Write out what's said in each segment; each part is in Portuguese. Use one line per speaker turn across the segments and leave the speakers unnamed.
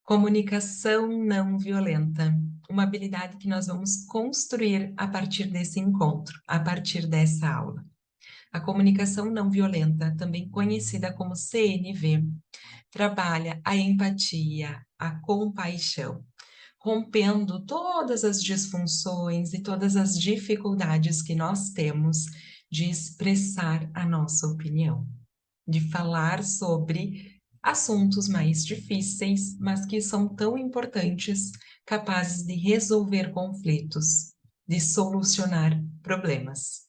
Comunicação não violenta, uma habilidade que nós vamos construir a partir desse encontro, a partir dessa aula. A comunicação não violenta, também conhecida como CNV, trabalha a empatia, a compaixão, rompendo todas as disfunções e todas as dificuldades que nós temos de expressar a nossa opinião, de falar sobre assuntos mais difíceis, mas que são tão importantes, capazes de resolver conflitos, de solucionar problemas.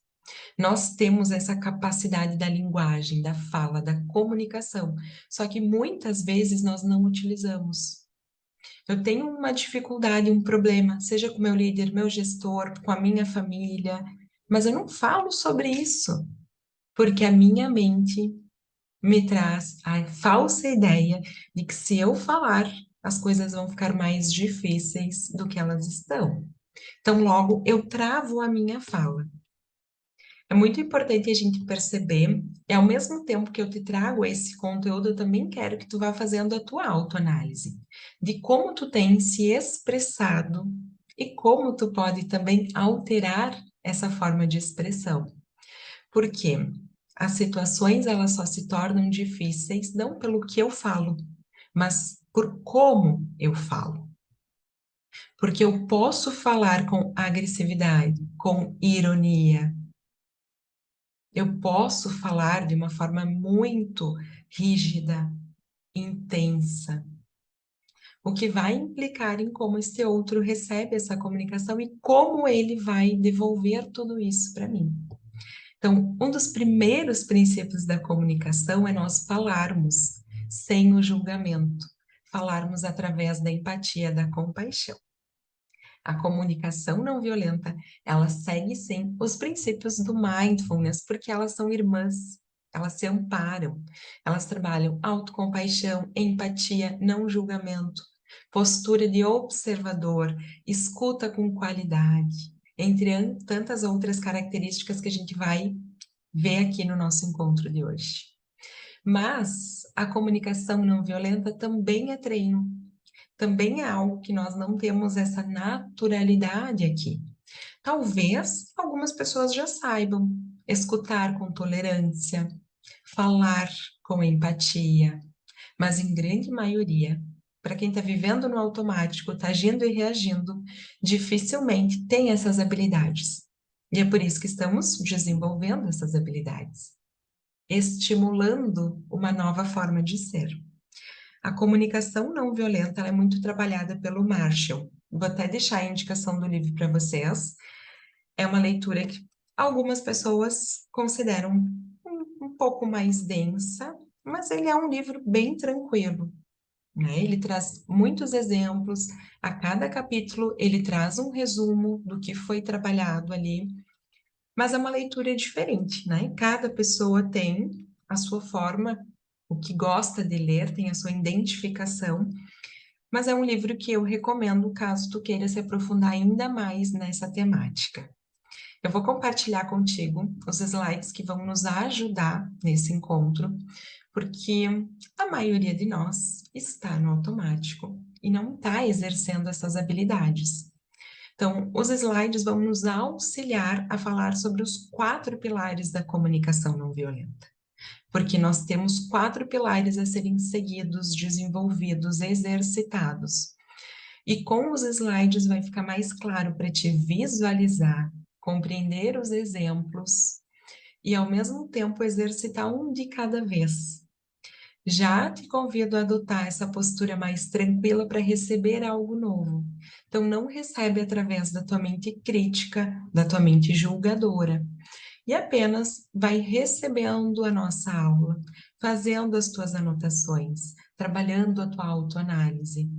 Nós temos essa capacidade da linguagem, da fala, da comunicação, só que muitas vezes nós não utilizamos. Eu tenho uma dificuldade, um problema, seja com meu líder, meu gestor, com a minha família, mas eu não falo sobre isso, porque a minha mente me traz a falsa ideia de que se eu falar, as coisas vão ficar mais difíceis do que elas estão. Então, logo, eu travo a minha fala. É muito importante a gente perceber, e ao mesmo tempo que eu te trago esse conteúdo, eu também quero que tu vá fazendo a tua autoanálise, de como tu tem se expressado e como tu pode também alterar essa forma de expressão. Porque as situações elas só se tornam difíceis não pelo que eu falo, mas por como eu falo. Porque eu posso falar com agressividade, com ironia. Eu posso falar de uma forma muito rígida, intensa, o que vai implicar em como esse outro recebe essa comunicação e como ele vai devolver tudo isso para mim. Então, um dos primeiros princípios da comunicação é nós falarmos sem o julgamento, falarmos através da empatia, da compaixão. A comunicação não violenta, ela segue sim os princípios do mindfulness, porque elas são irmãs, elas se amparam, elas trabalham autocompaixão, empatia, não julgamento, postura de observador, escuta com qualidade, entre tantas outras características que a gente vai ver aqui no nosso encontro de hoje. Mas a comunicação não violenta também é treino, também é algo que nós não temos essa naturalidade aqui. Talvez algumas pessoas já saibam escutar com tolerância, falar com empatia, mas em grande maioria, para quem está vivendo no automático, está agindo e reagindo, dificilmente tem essas habilidades. E é por isso que estamos desenvolvendo essas habilidades, estimulando uma nova forma de ser. A comunicação não violenta ela é muito trabalhada pelo Marshall. Vou até deixar a indicação do livro para vocês. É uma leitura que algumas pessoas consideram um pouco mais densa, mas ele é um livro bem tranquilo, né? Ele traz muitos exemplos, a cada capítulo ele traz um resumo do que foi trabalhado ali, mas é uma leitura diferente, né? Cada pessoa tem a sua forma, o que gosta de ler, tem a sua identificação, mas é um livro que eu recomendo caso tu queira se aprofundar ainda mais nessa temática. Eu vou compartilhar contigo os slides que vão nos ajudar nesse encontro, porque a maioria de nós está no automático e não está exercendo essas habilidades. Então, os slides vão nos auxiliar a falar sobre os 4 pilares da comunicação não violenta, porque nós temos 4 pilares a serem seguidos, desenvolvidos, exercitados. E com os slides vai ficar mais claro para te visualizar, compreender os exemplos e, ao mesmo tempo, exercitar um de cada vez. Já te convido a adotar essa postura mais tranquila para receber algo novo. Então, não recebe através da tua mente crítica, da tua mente julgadora, e apenas vai recebendo a nossa aula, fazendo as tuas anotações, trabalhando a tua autoanálise,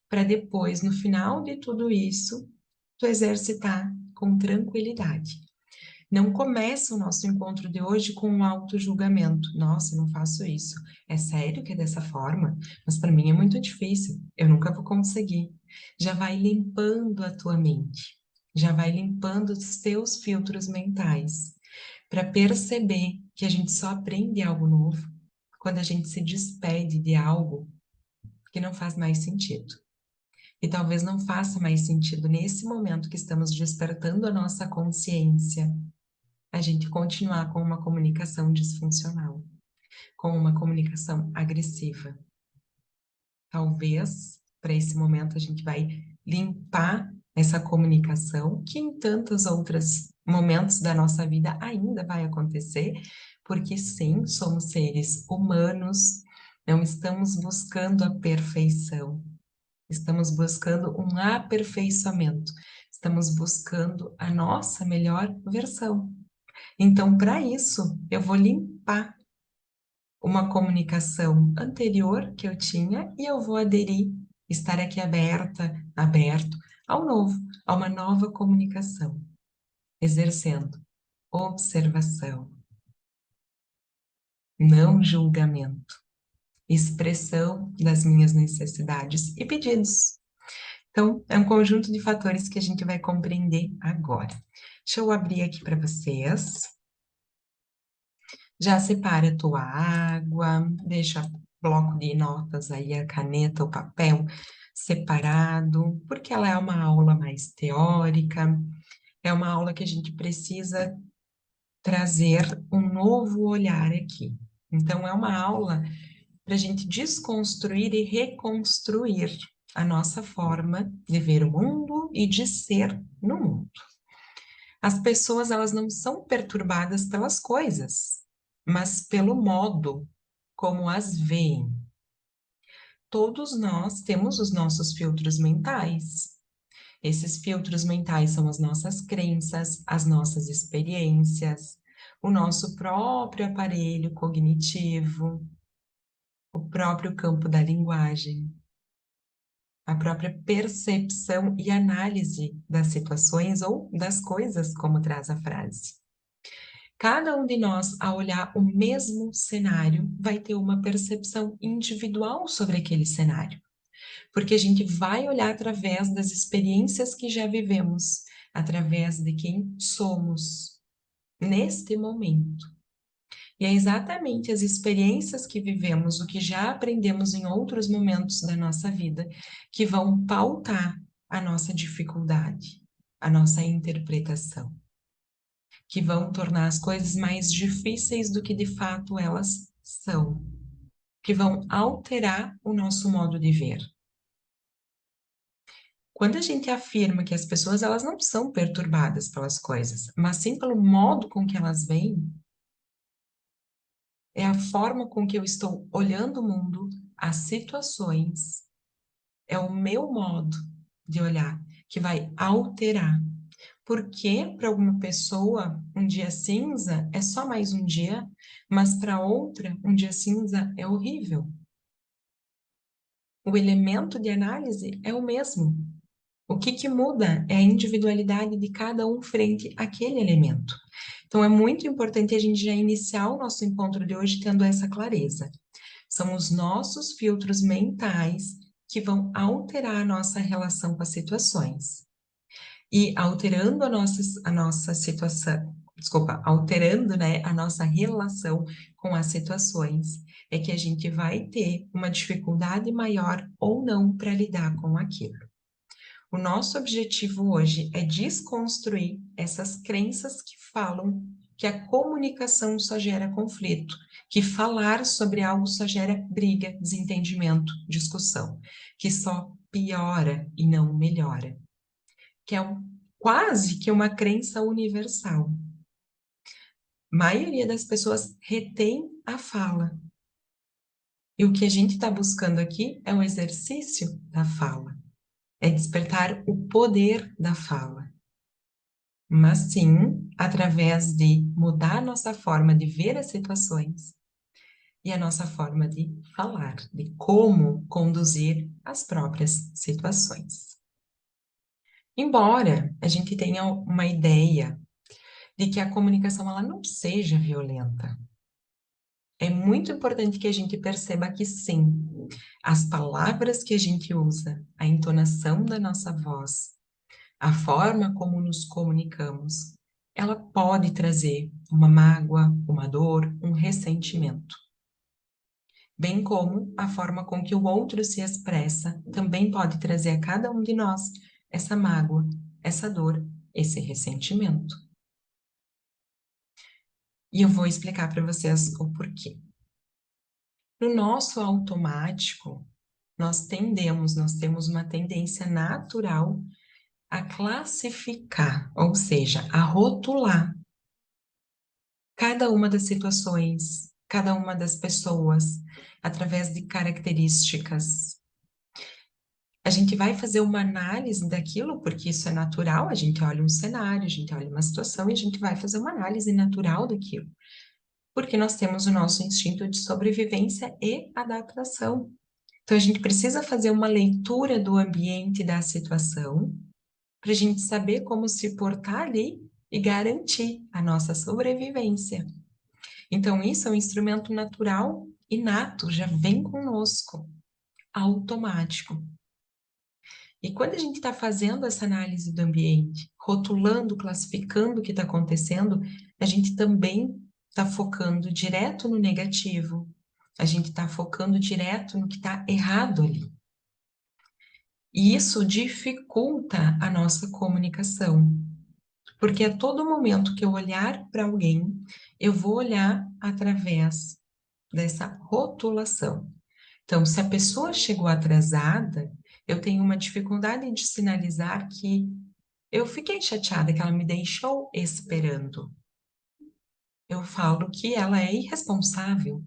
para depois, no final de tudo isso, tu exercitar com tranquilidade. Não começa o nosso encontro de hoje com um auto-julgamento. Nossa, eu não faço isso. É sério que é dessa forma? Mas para mim é muito difícil. Eu nunca vou conseguir. Já vai limpando a tua mente. Já vai limpando os teus filtros mentais para perceber que a gente só aprende algo novo quando a gente se despede de algo que não faz mais sentido. E talvez não faça mais sentido nesse momento que estamos despertando a nossa consciência, a gente continuar com uma comunicação disfuncional, com uma comunicação agressiva. Talvez, para esse momento, a gente vai limpar essa comunicação, que em tantos outros momentos da nossa vida ainda vai acontecer, porque sim, somos seres humanos, não estamos buscando a perfeição, estamos buscando um aperfeiçoamento, estamos buscando a nossa melhor versão. Então, para isso, eu vou limpar uma comunicação anterior que eu tinha e eu vou aderir, estar aqui aberto ao novo, a uma nova comunicação, exercendo observação, não julgamento, expressão das minhas necessidades e pedidos. Então, é um conjunto de fatores que a gente vai compreender agora. Deixa eu abrir aqui para vocês. Já separa a tua água, deixa bloco de notas aí, a caneta, o papel separado, porque ela é uma aula mais teórica, é uma aula que a gente precisa trazer um novo olhar aqui. Então, é uma aula para a gente desconstruir e reconstruir a nossa forma de ver o mundo e de ser no mundo. As pessoas, elas não são perturbadas pelas coisas, mas pelo modo como as veem. Todos nós temos os nossos filtros mentais. Esses filtros mentais são as nossas crenças, as nossas experiências, o nosso próprio aparelho cognitivo, o próprio campo da linguagem, a própria percepção e análise das situações ou das coisas, como traz a frase. Cada um de nós, ao olhar o mesmo cenário, vai ter uma percepção individual sobre aquele cenário, porque a gente vai olhar através das experiências que já vivemos, através de quem somos neste momento. E é exatamente as experiências que vivemos, o que já aprendemos em outros momentos da nossa vida, que vão pautar a nossa dificuldade, a nossa interpretação, que vão tornar as coisas mais difíceis do que de fato elas são, que vão alterar o nosso modo de ver. Quando a gente afirma que as pessoas elas não são perturbadas pelas coisas, mas sim pelo modo com que elas veem, é a forma com que eu estou olhando o mundo, as situações, é o meu modo de olhar que vai alterar. Porque para alguma pessoa um dia cinza é só mais um dia, mas para outra um dia cinza é horrível. O elemento de análise é o mesmo. O que muda é a individualidade de cada um frente àquele elemento. Então é muito importante a gente já iniciar o nosso encontro de hoje tendo essa clareza. São os nossos filtros mentais que vão alterar a nossa relação com as situações. E alterando a nossa situação, desculpa, alterando, né, a nossa relação com as situações, é que a gente vai ter uma dificuldade maior ou não para lidar com aquilo. O nosso objetivo hoje é desconstruir essas crenças que falam que a comunicação só gera conflito, que falar sobre algo só gera briga, desentendimento, discussão, que só piora e não melhora, que é quase que uma crença universal. A maioria das pessoas retém a fala. E o que a gente está buscando aqui é o exercício da fala, é despertar o poder da fala. Mas sim, através de mudar a nossa forma de ver as situações e a nossa forma de falar, de como conduzir as próprias situações. Embora a gente tenha uma ideia de que a comunicação ela não seja violenta, é muito importante que a gente perceba que sim, as palavras que a gente usa, a entonação da nossa voz, a forma como nos comunicamos, ela pode trazer uma mágoa, uma dor, um ressentimento. bem como a forma com que o outro se expressa também pode trazer a cada um de nós essa mágoa, essa dor, esse ressentimento. E eu vou explicar para vocês o porquê. No nosso automático, nós temos uma tendência natural a classificar, ou seja, a rotular cada uma das situações, cada uma das pessoas, através de características. A gente vai fazer uma análise daquilo, porque isso é natural, a gente olha um cenário, a gente olha uma situação e a gente vai fazer uma análise natural daquilo, porque nós temos o nosso instinto de sobrevivência e adaptação. Então, a gente precisa fazer uma leitura do ambiente, da situação, para a gente saber como se portar ali e garantir a nossa sobrevivência. Então, isso é um instrumento natural, inato, já vem conosco, automático. E quando a gente está fazendo essa análise do ambiente, rotulando, classificando o que está acontecendo, a gente também está focando direto no negativo, a gente está focando direto no que está errado ali. E isso dificulta a nossa comunicação, porque a todo momento que eu olhar para alguém, eu vou olhar através dessa rotulação. Então, se a pessoa chegou atrasada, eu tenho uma dificuldade de sinalizar que eu fiquei chateada, que ela me deixou esperando. Eu falo que ela é irresponsável.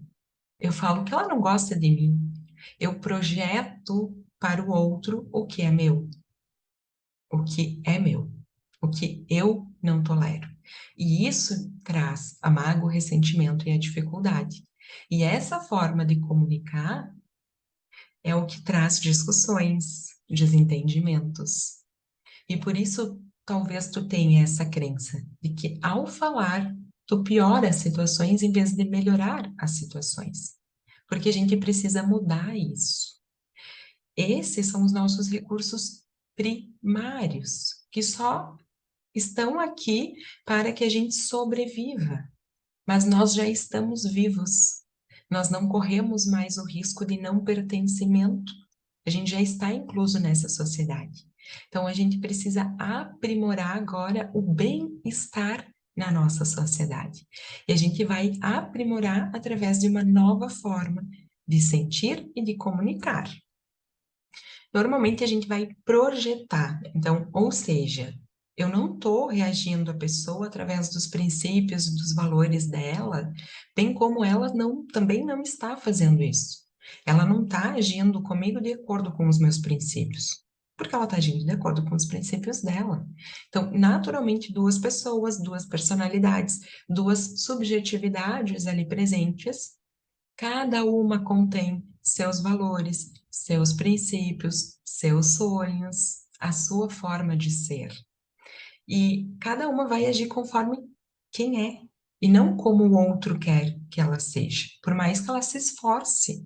Eu falo que ela não gosta de mim. Eu projeto para o outro o que é meu, o que é meu, o que eu não tolero. E isso traz a mágoa, o ressentimento e a dificuldade. E essa forma de comunicar é o que traz discussões, desentendimentos. E por isso, talvez tu tenha essa crença de que ao falar, tu piora as situações em vez de melhorar as situações. Porque a gente precisa mudar isso. Esses são os nossos recursos primários, que só estão aqui para que a gente sobreviva. Mas nós já estamos vivos. Nós não corremos mais o risco de não pertencimento. A gente já está incluso nessa sociedade. Então, a gente precisa aprimorar agora o bem-estar na nossa sociedade. E a gente vai aprimorar através de uma nova forma de sentir e de comunicar. Normalmente, a gente vai projetar. Então, ou seja, eu não estou reagindo à pessoa através dos princípios, dos valores dela, bem como ela também não está fazendo isso. Ela não está agindo comigo de acordo com os meus princípios, porque ela está agindo de acordo com os princípios dela. Então, naturalmente, duas pessoas, duas personalidades, duas subjetividades ali presentes, cada uma contém seus valores, seus princípios, seus sonhos, a sua forma de ser. E cada uma vai agir conforme quem é, e não como o outro quer que ela seja. Por mais que ela se esforce,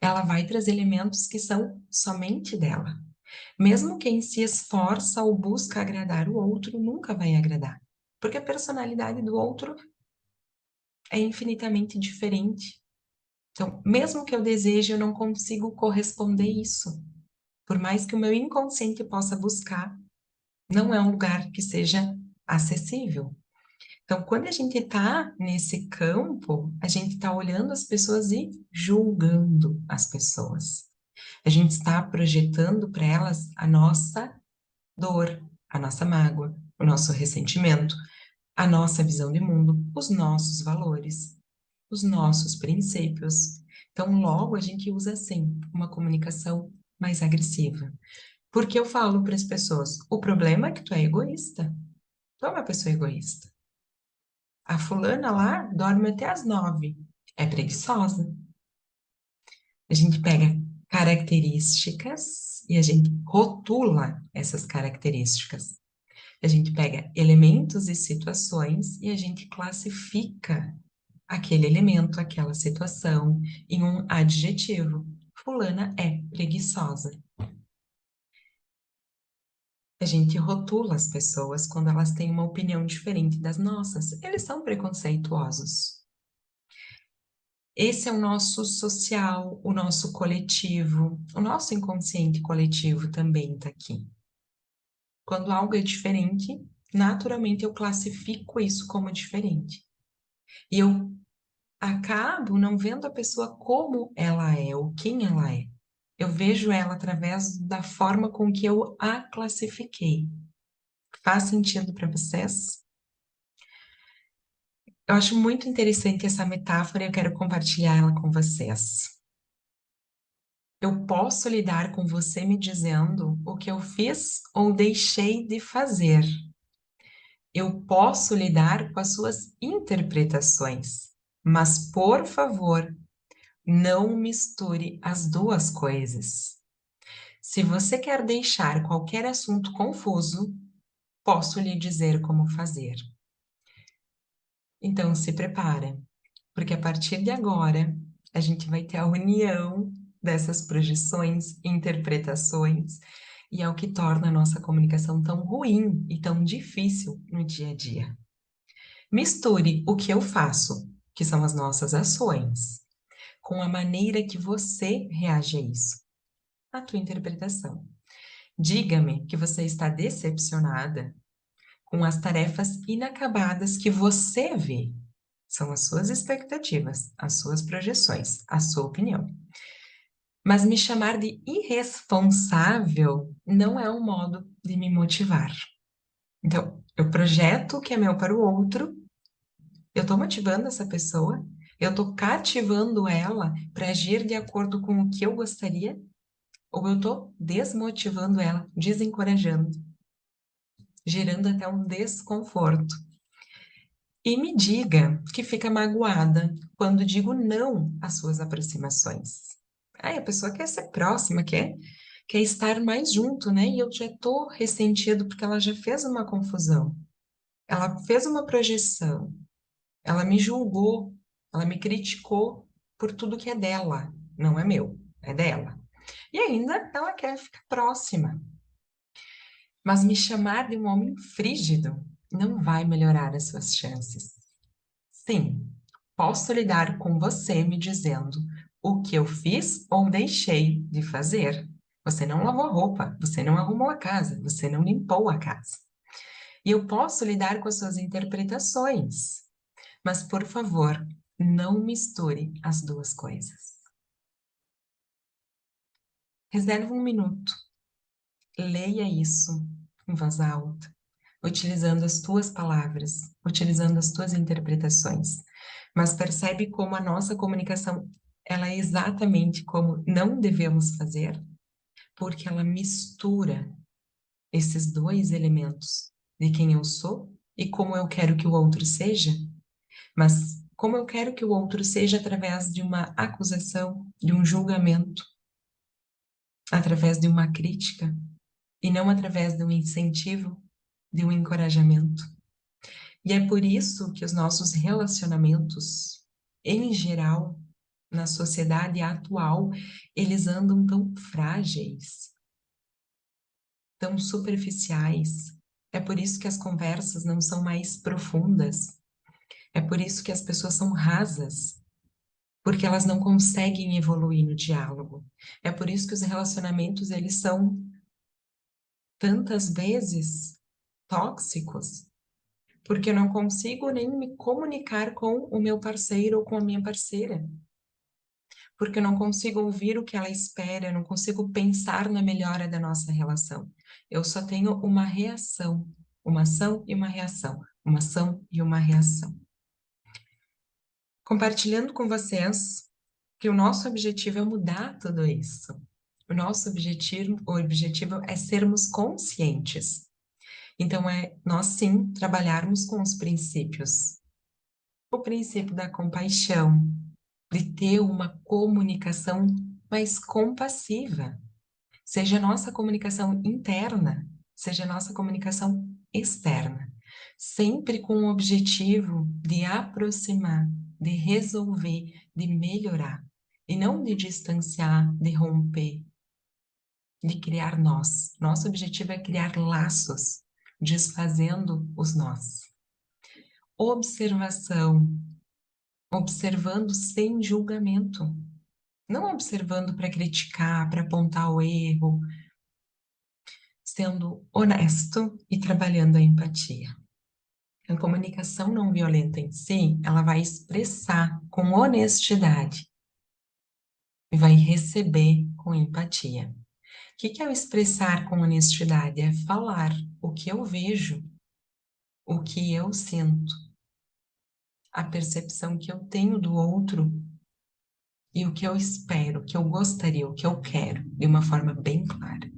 ela vai trazer elementos que são somente dela. Mesmo quem se esforça ou busca agradar o outro, nunca vai agradar. Porque a personalidade do outro é infinitamente diferente. Então, mesmo que eu deseje, eu não consigo corresponder isso. Por mais que o meu inconsciente possa buscar, não é um lugar que seja acessível. Então, quando a gente está nesse campo, a gente está olhando as pessoas e julgando as pessoas. A gente está projetando para elas a nossa dor, a nossa mágoa, o nosso ressentimento, a nossa visão de mundo, os nossos valores, os nossos princípios. Então, logo a gente usa assim uma comunicação mais agressiva. Porque eu falo para as pessoas: o problema é que tu é egoísta. Tu é uma pessoa egoísta. A fulana lá dorme até às 9. É preguiçosa. A gente pega características e a gente rotula essas características. A gente pega elementos e situações e a gente classifica aquele elemento, aquela situação em um adjetivo. Fulana é preguiçosa. A gente rotula as pessoas quando elas têm uma opinião diferente das nossas. Eles são preconceituosos. Esse é o nosso social, o nosso coletivo, o nosso inconsciente coletivo também está aqui. Quando algo é diferente, naturalmente eu classifico isso como diferente. E eu acabo não vendo a pessoa como ela é ou quem ela é. Eu vejo ela através da forma com que eu a classifiquei. Faz sentido para vocês? Eu acho muito interessante essa metáfora e eu quero compartilhar ela com vocês. Eu posso lidar com você me dizendo o que eu fiz ou deixei de fazer. Eu posso lidar com as suas interpretações, mas por favor, não misture as duas coisas. Se você quer deixar qualquer assunto confuso, posso lhe dizer como fazer. Então se prepara, porque a partir de agora a gente vai ter a união dessas projeções, interpretações, e é o que torna a nossa comunicação tão ruim e tão difícil no dia a dia. Misture o que eu faço, que são as nossas ações, com a maneira que você reage a isso, a tua interpretação. Diga-me que você está decepcionada com as tarefas inacabadas que você vê. São as suas expectativas, as suas projeções, a sua opinião. Mas me chamar de irresponsável não é um modo de me motivar. Então, eu projeto o que é meu para o outro, eu estou motivando essa pessoa, eu estou cativando ela para agir de acordo com o que eu gostaria, ou eu estou desmotivando ela, desencorajando, gerando até um desconforto. E me diga que fica magoada quando digo não às suas aproximações. Aí a pessoa quer ser próxima, quer estar mais junto, né? E eu já estou ressentido porque ela já fez uma confusão. Ela fez uma projeção, ela me julgou, ela me criticou por tudo que é dela, não é meu, é dela. E ainda ela quer ficar próxima. Mas me chamar de um homem frígido não vai melhorar as suas chances. Sim, posso lidar com você me dizendo o que eu fiz ou deixei de fazer. Você não lavou a roupa, você não arrumou a casa, você não limpou a casa. E eu posso lidar com as suas interpretações, mas por favor, não misture as duas coisas. Reserve um minuto, leia isso em voz alta, utilizando as tuas palavras, utilizando as tuas interpretações. Mas percebe como a nossa comunicação, ela é exatamente como não devemos fazer, porque ela mistura esses dois elementos de quem eu sou e como eu quero que o outro seja, mas como eu quero que o outro seja através de uma acusação, de um julgamento, através de uma crítica, e não através de um incentivo, de um encorajamento. E é por isso que os nossos relacionamentos, em geral, na sociedade atual, eles andam tão frágeis, tão superficiais. É por isso que as conversas não são mais profundas. É por isso que as pessoas são rasas, porque elas não conseguem evoluir no diálogo. É por isso que os relacionamentos eles são tantas vezes tóxicos, porque eu não consigo nem me comunicar com o meu parceiro ou com a minha parceira, porque eu não consigo ouvir o que ela espera, eu não consigo pensar na melhora da nossa relação. Eu só tenho uma reação, uma ação e uma reação, uma ação e uma reação. Compartilhando com vocês que o nosso objetivo é mudar tudo isso. O objetivo é sermos conscientes. Então, é nós sim trabalharmos com os princípios. O princípio da compaixão, de ter uma comunicação mais compassiva, seja a nossa comunicação interna, seja a nossa comunicação externa, sempre com o objetivo de aproximar, de resolver, de melhorar, e não de distanciar, de romper, de criar nós. Nosso objetivo é criar laços, desfazendo os nós. Observação. observando sem julgamento, não observando para criticar, para apontar o erro, sendo honesto e trabalhando a empatia. A comunicação não violenta em si, ela vai expressar com honestidade e vai receber com empatia. O que é o expressar com honestidade? É falar o que eu vejo, o que eu sinto, a percepção que eu tenho do outro e o que eu espero, o que eu gostaria, o que eu quero, de uma forma bem clara.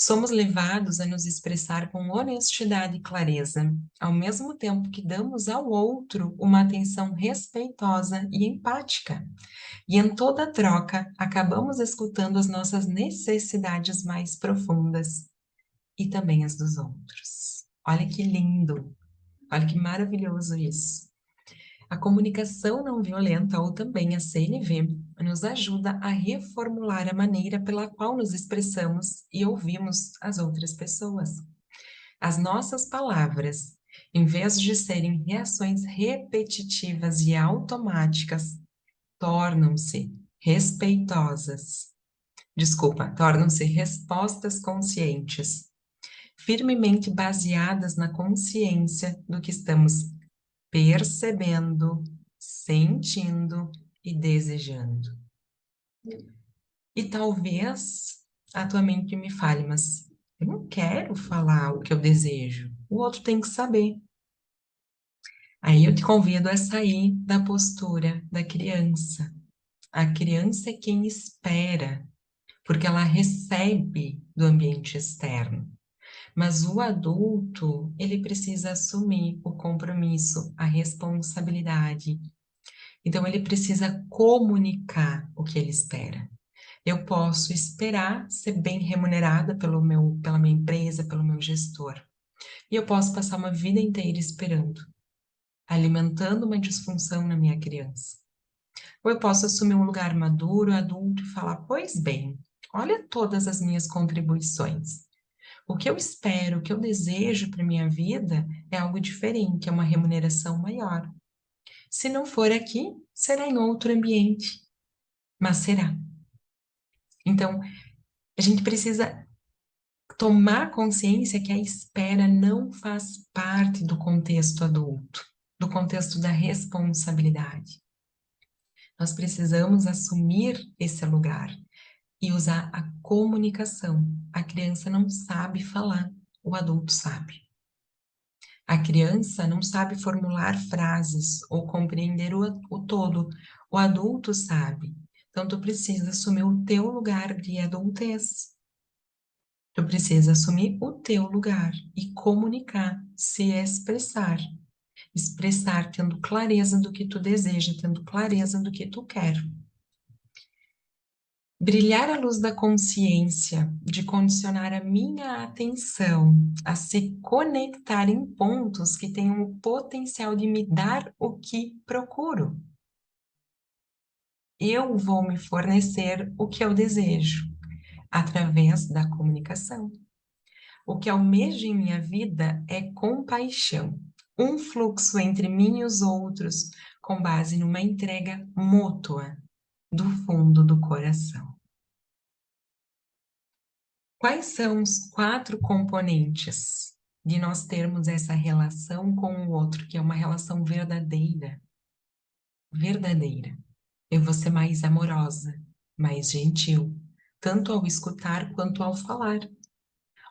Somos levados a nos expressar com honestidade e clareza, ao mesmo tempo que damos ao outro uma atenção respeitosa e empática. E em toda troca, acabamos escutando as nossas necessidades mais profundas e também as dos outros. Olha que lindo, olha que maravilhoso isso. A comunicação não violenta, ou também a CNV, nos ajuda a reformular a maneira pela qual nos expressamos e ouvimos as outras pessoas. As nossas palavras, em vez de serem reações repetitivas e automáticas, tornam-se respeitosas. Desculpa, tornam-se respostas conscientes, firmemente baseadas na consciência do que estamos percebendo, sentindo e desejando. E talvez a tua mente me fale, mas eu não quero falar o que eu desejo. O outro tem que saber. Aí eu te convido a sair da postura da criança. A criança é quem espera, porque ela recebe do ambiente externo. Mas o adulto, ele precisa assumir o compromisso, a responsabilidade. Então, ele precisa comunicar o que ele espera. Eu posso esperar ser bem remunerada pela minha empresa, pelo meu gestor. E eu posso passar uma vida inteira esperando, alimentando uma disfunção na minha criança. Ou eu posso assumir um lugar maduro, adulto e falar: pois bem, olha todas as minhas contribuições. O que eu espero, o que eu desejo para minha vida é algo diferente, é uma remuneração maior. Se não for aqui, será em outro ambiente, mas será. Então, a gente precisa tomar consciência que a espera não faz parte do contexto adulto, do contexto da responsabilidade. Nós precisamos assumir esse lugar e usar a comunicação. A criança não sabe falar, o adulto sabe. A criança não sabe formular frases ou compreender o todo, o adulto sabe. Então, tu precisa assumir o teu lugar de adultez. Tu precisa assumir o teu lugar e comunicar, se expressar. Expressar tendo clareza do que tu deseja, tendo clareza do que tu quer. Brilhar a luz da consciência, de condicionar a minha atenção a se conectar em pontos que tenham o potencial de me dar o que procuro. Eu vou me fornecer o que eu desejo, através da comunicação. O que almejo em minha vida é compaixão, um fluxo entre mim e os outros, com base numa entrega mútua, do fundo do coração. Quais são os 4 componentes de nós termos essa relação com o outro, que é uma relação verdadeira? Verdadeira. Eu vou ser mais amorosa, mais gentil, tanto ao escutar quanto ao falar.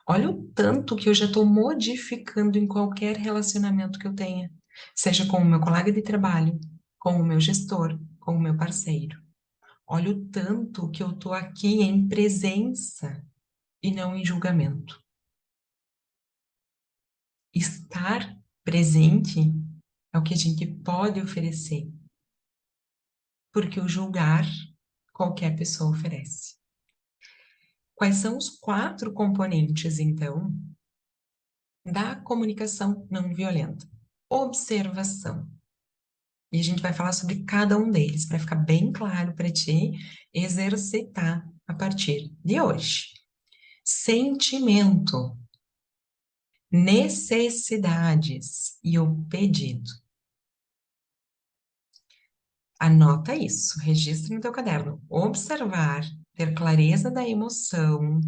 Olha o tanto que eu já estou modificando em qualquer relacionamento que eu tenha, seja com o meu colega de trabalho, com o meu gestor, com o meu parceiro. Olha o tanto que eu estou aqui em presença e não em julgamento. Estar presente é o que a gente pode oferecer, porque o julgar qualquer pessoa oferece. Quais são os 4 componentes, então, da comunicação não violenta? Observação. E a gente vai falar sobre cada um deles, para ficar bem claro para ti exercitar a partir de hoje. Sentimento, necessidades e o pedido. Anota isso, registra no teu caderno. Observar, ter clareza da emoção,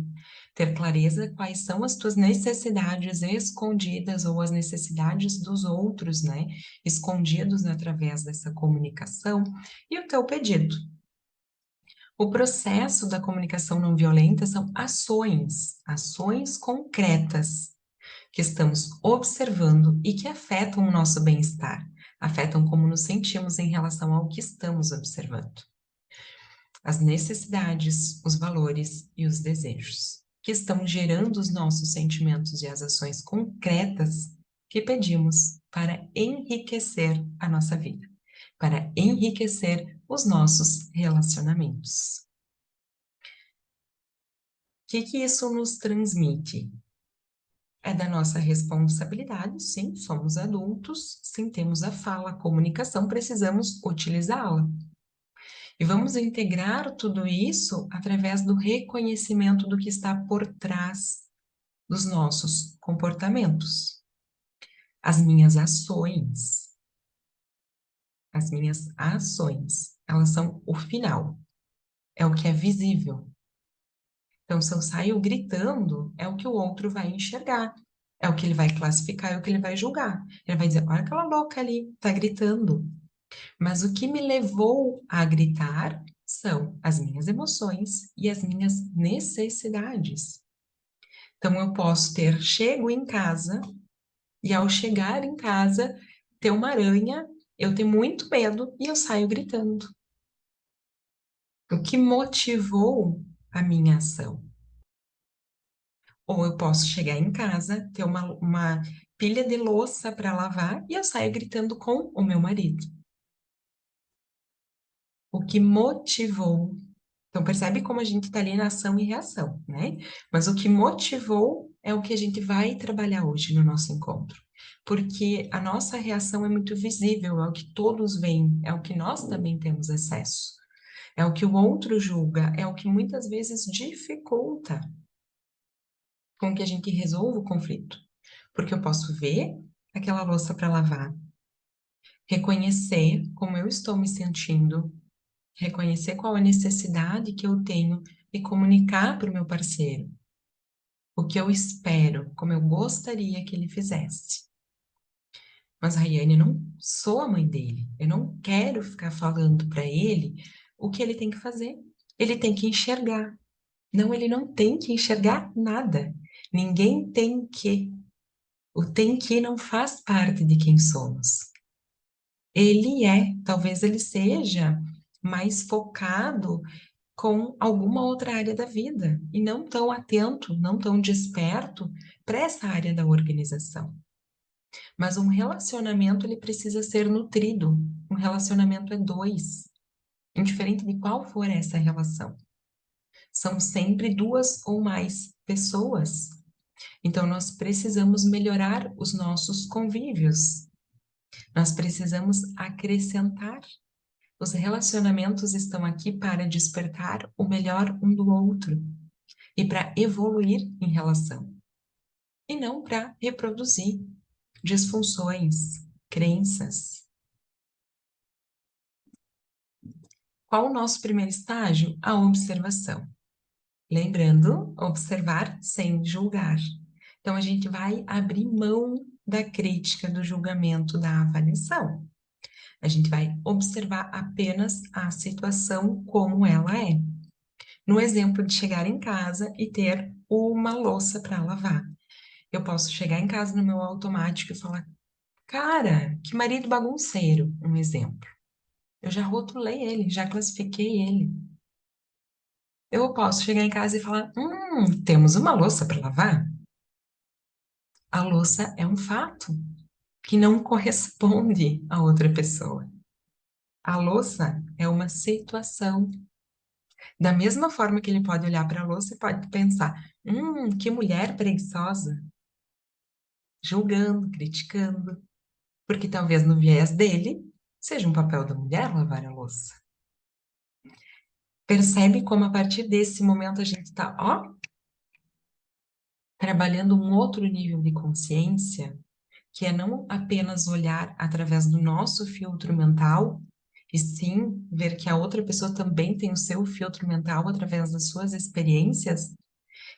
ter clareza quais são as tuas necessidades escondidas ou as necessidades dos outros, né? Escondidos através dessa comunicação e o teu pedido. O processo da comunicação não violenta são ações concretas que estamos observando e que afetam o nosso bem-estar, afetam como nos sentimos em relação ao que estamos observando. As necessidades, os valores e os desejos, que estão gerando os nossos sentimentos e as ações concretas que pedimos para enriquecer a nossa vida, para enriquecer os nossos relacionamentos. O que isso nos transmite? É da nossa responsabilidade, sim, somos adultos, sim, temos a fala, a comunicação, precisamos utilizá-la. E vamos integrar tudo isso através do reconhecimento do que está por trás dos nossos comportamentos. As minhas ações, elas são o final, é o que é visível. Então, se eu saio gritando, é o que o outro vai enxergar, é o que ele vai classificar, é o que ele vai julgar. Ele vai dizer, olha aquela louca ali, tá gritando. Mas o que me levou a gritar são as minhas emoções e as minhas necessidades. Então, eu posso chego em casa, e ao chegar em casa, ter uma aranha, eu ter muito medo e eu saio gritando. O que motivou a minha ação? Ou eu posso chegar em casa, ter uma pilha de louça para lavar e eu saio gritando com o meu marido. O que motivou. Então, percebe como a gente está ali na ação e reação, né? Mas o que motivou é o que a gente vai trabalhar hoje no nosso encontro. Porque a nossa reação é muito visível, é o que todos veem, é o que nós também temos acesso. É o que o outro julga, é o que muitas vezes dificulta com que a gente resolva o conflito. Porque eu posso ver aquela louça para lavar, reconhecer como eu estou me sentindo, reconhecer qual a necessidade que eu tenho e comunicar para o meu parceiro o que eu espero, como eu gostaria que ele fizesse. Mas, Rayane, eu não sou a mãe dele. Eu não quero ficar falando para ele o que ele tem que fazer. Ele tem que enxergar. Não, ele não tem que enxergar nada. Ninguém tem que. O tem que não faz parte de quem somos. Ele talvez ele seja mais focado com alguma outra área da vida e não tão atento, não tão desperto para essa área da organização. Mas um relacionamento ele precisa ser nutrido. Um relacionamento é dois, indiferente de qual for essa relação. São sempre duas ou mais pessoas. Então nós precisamos melhorar os nossos convívios. Nós precisamos acrescentar. Os relacionamentos estão aqui para despertar o melhor um do outro e para evoluir em relação, e não para reproduzir disfunções, crenças. Qual o nosso primeiro estágio? A observação. Lembrando, observar sem julgar. Então, a gente vai abrir mão da crítica, do julgamento, da avaliação. A gente vai observar apenas a situação como ela é. No exemplo de chegar em casa e ter uma louça para lavar. Eu posso chegar em casa no meu automático e falar, cara, que marido bagunceiro, um exemplo. Eu já rotulei ele, já classifiquei ele. Eu posso chegar em casa e falar, temos uma louça para lavar? A louça é um fato que não corresponde a outra pessoa. A louça é uma situação. Da mesma forma que ele pode olhar para a louça e pode pensar, que mulher preguiçosa, julgando, criticando, porque talvez no viés dele seja um papel da mulher lavar a louça. Percebe como a partir desse momento a gente está, trabalhando um outro nível de consciência, que é não apenas olhar através do nosso filtro mental e sim ver que a outra pessoa também tem o seu filtro mental através das suas experiências,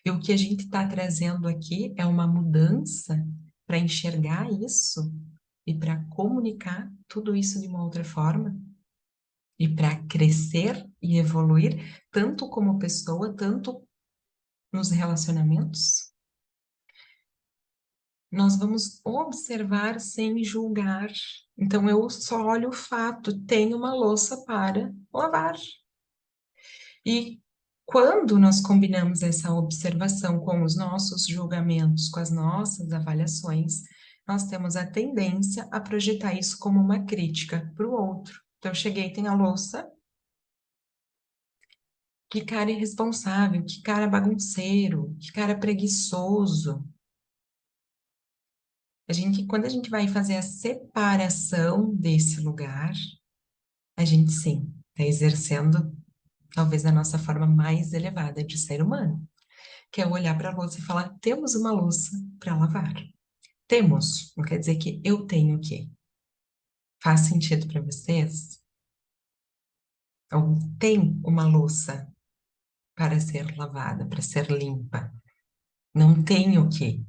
e o que a gente está trazendo aqui é uma mudança para enxergar isso e para comunicar tudo isso de uma outra forma, e para crescer e evoluir, tanto como pessoa, tanto nos relacionamentos. Nós vamos observar sem julgar. Então, eu só olho o fato, tenho uma louça para lavar. E quando nós combinamos essa observação com os nossos julgamentos, com as nossas avaliações, nós temos a tendência a projetar isso como uma crítica para o outro. Então, eu cheguei, tem a louça, que cara irresponsável, que cara bagunceiro, que cara preguiçoso. Quando a gente vai fazer a separação desse lugar, a gente sim está exercendo talvez a nossa forma mais elevada de ser humano, que é olhar para a louça e falar: temos uma louça para lavar. Temos, não quer dizer que eu tenho que. Faz sentido para vocês? Ou tem uma louça para ser lavada, para ser limpa. Não tenho que.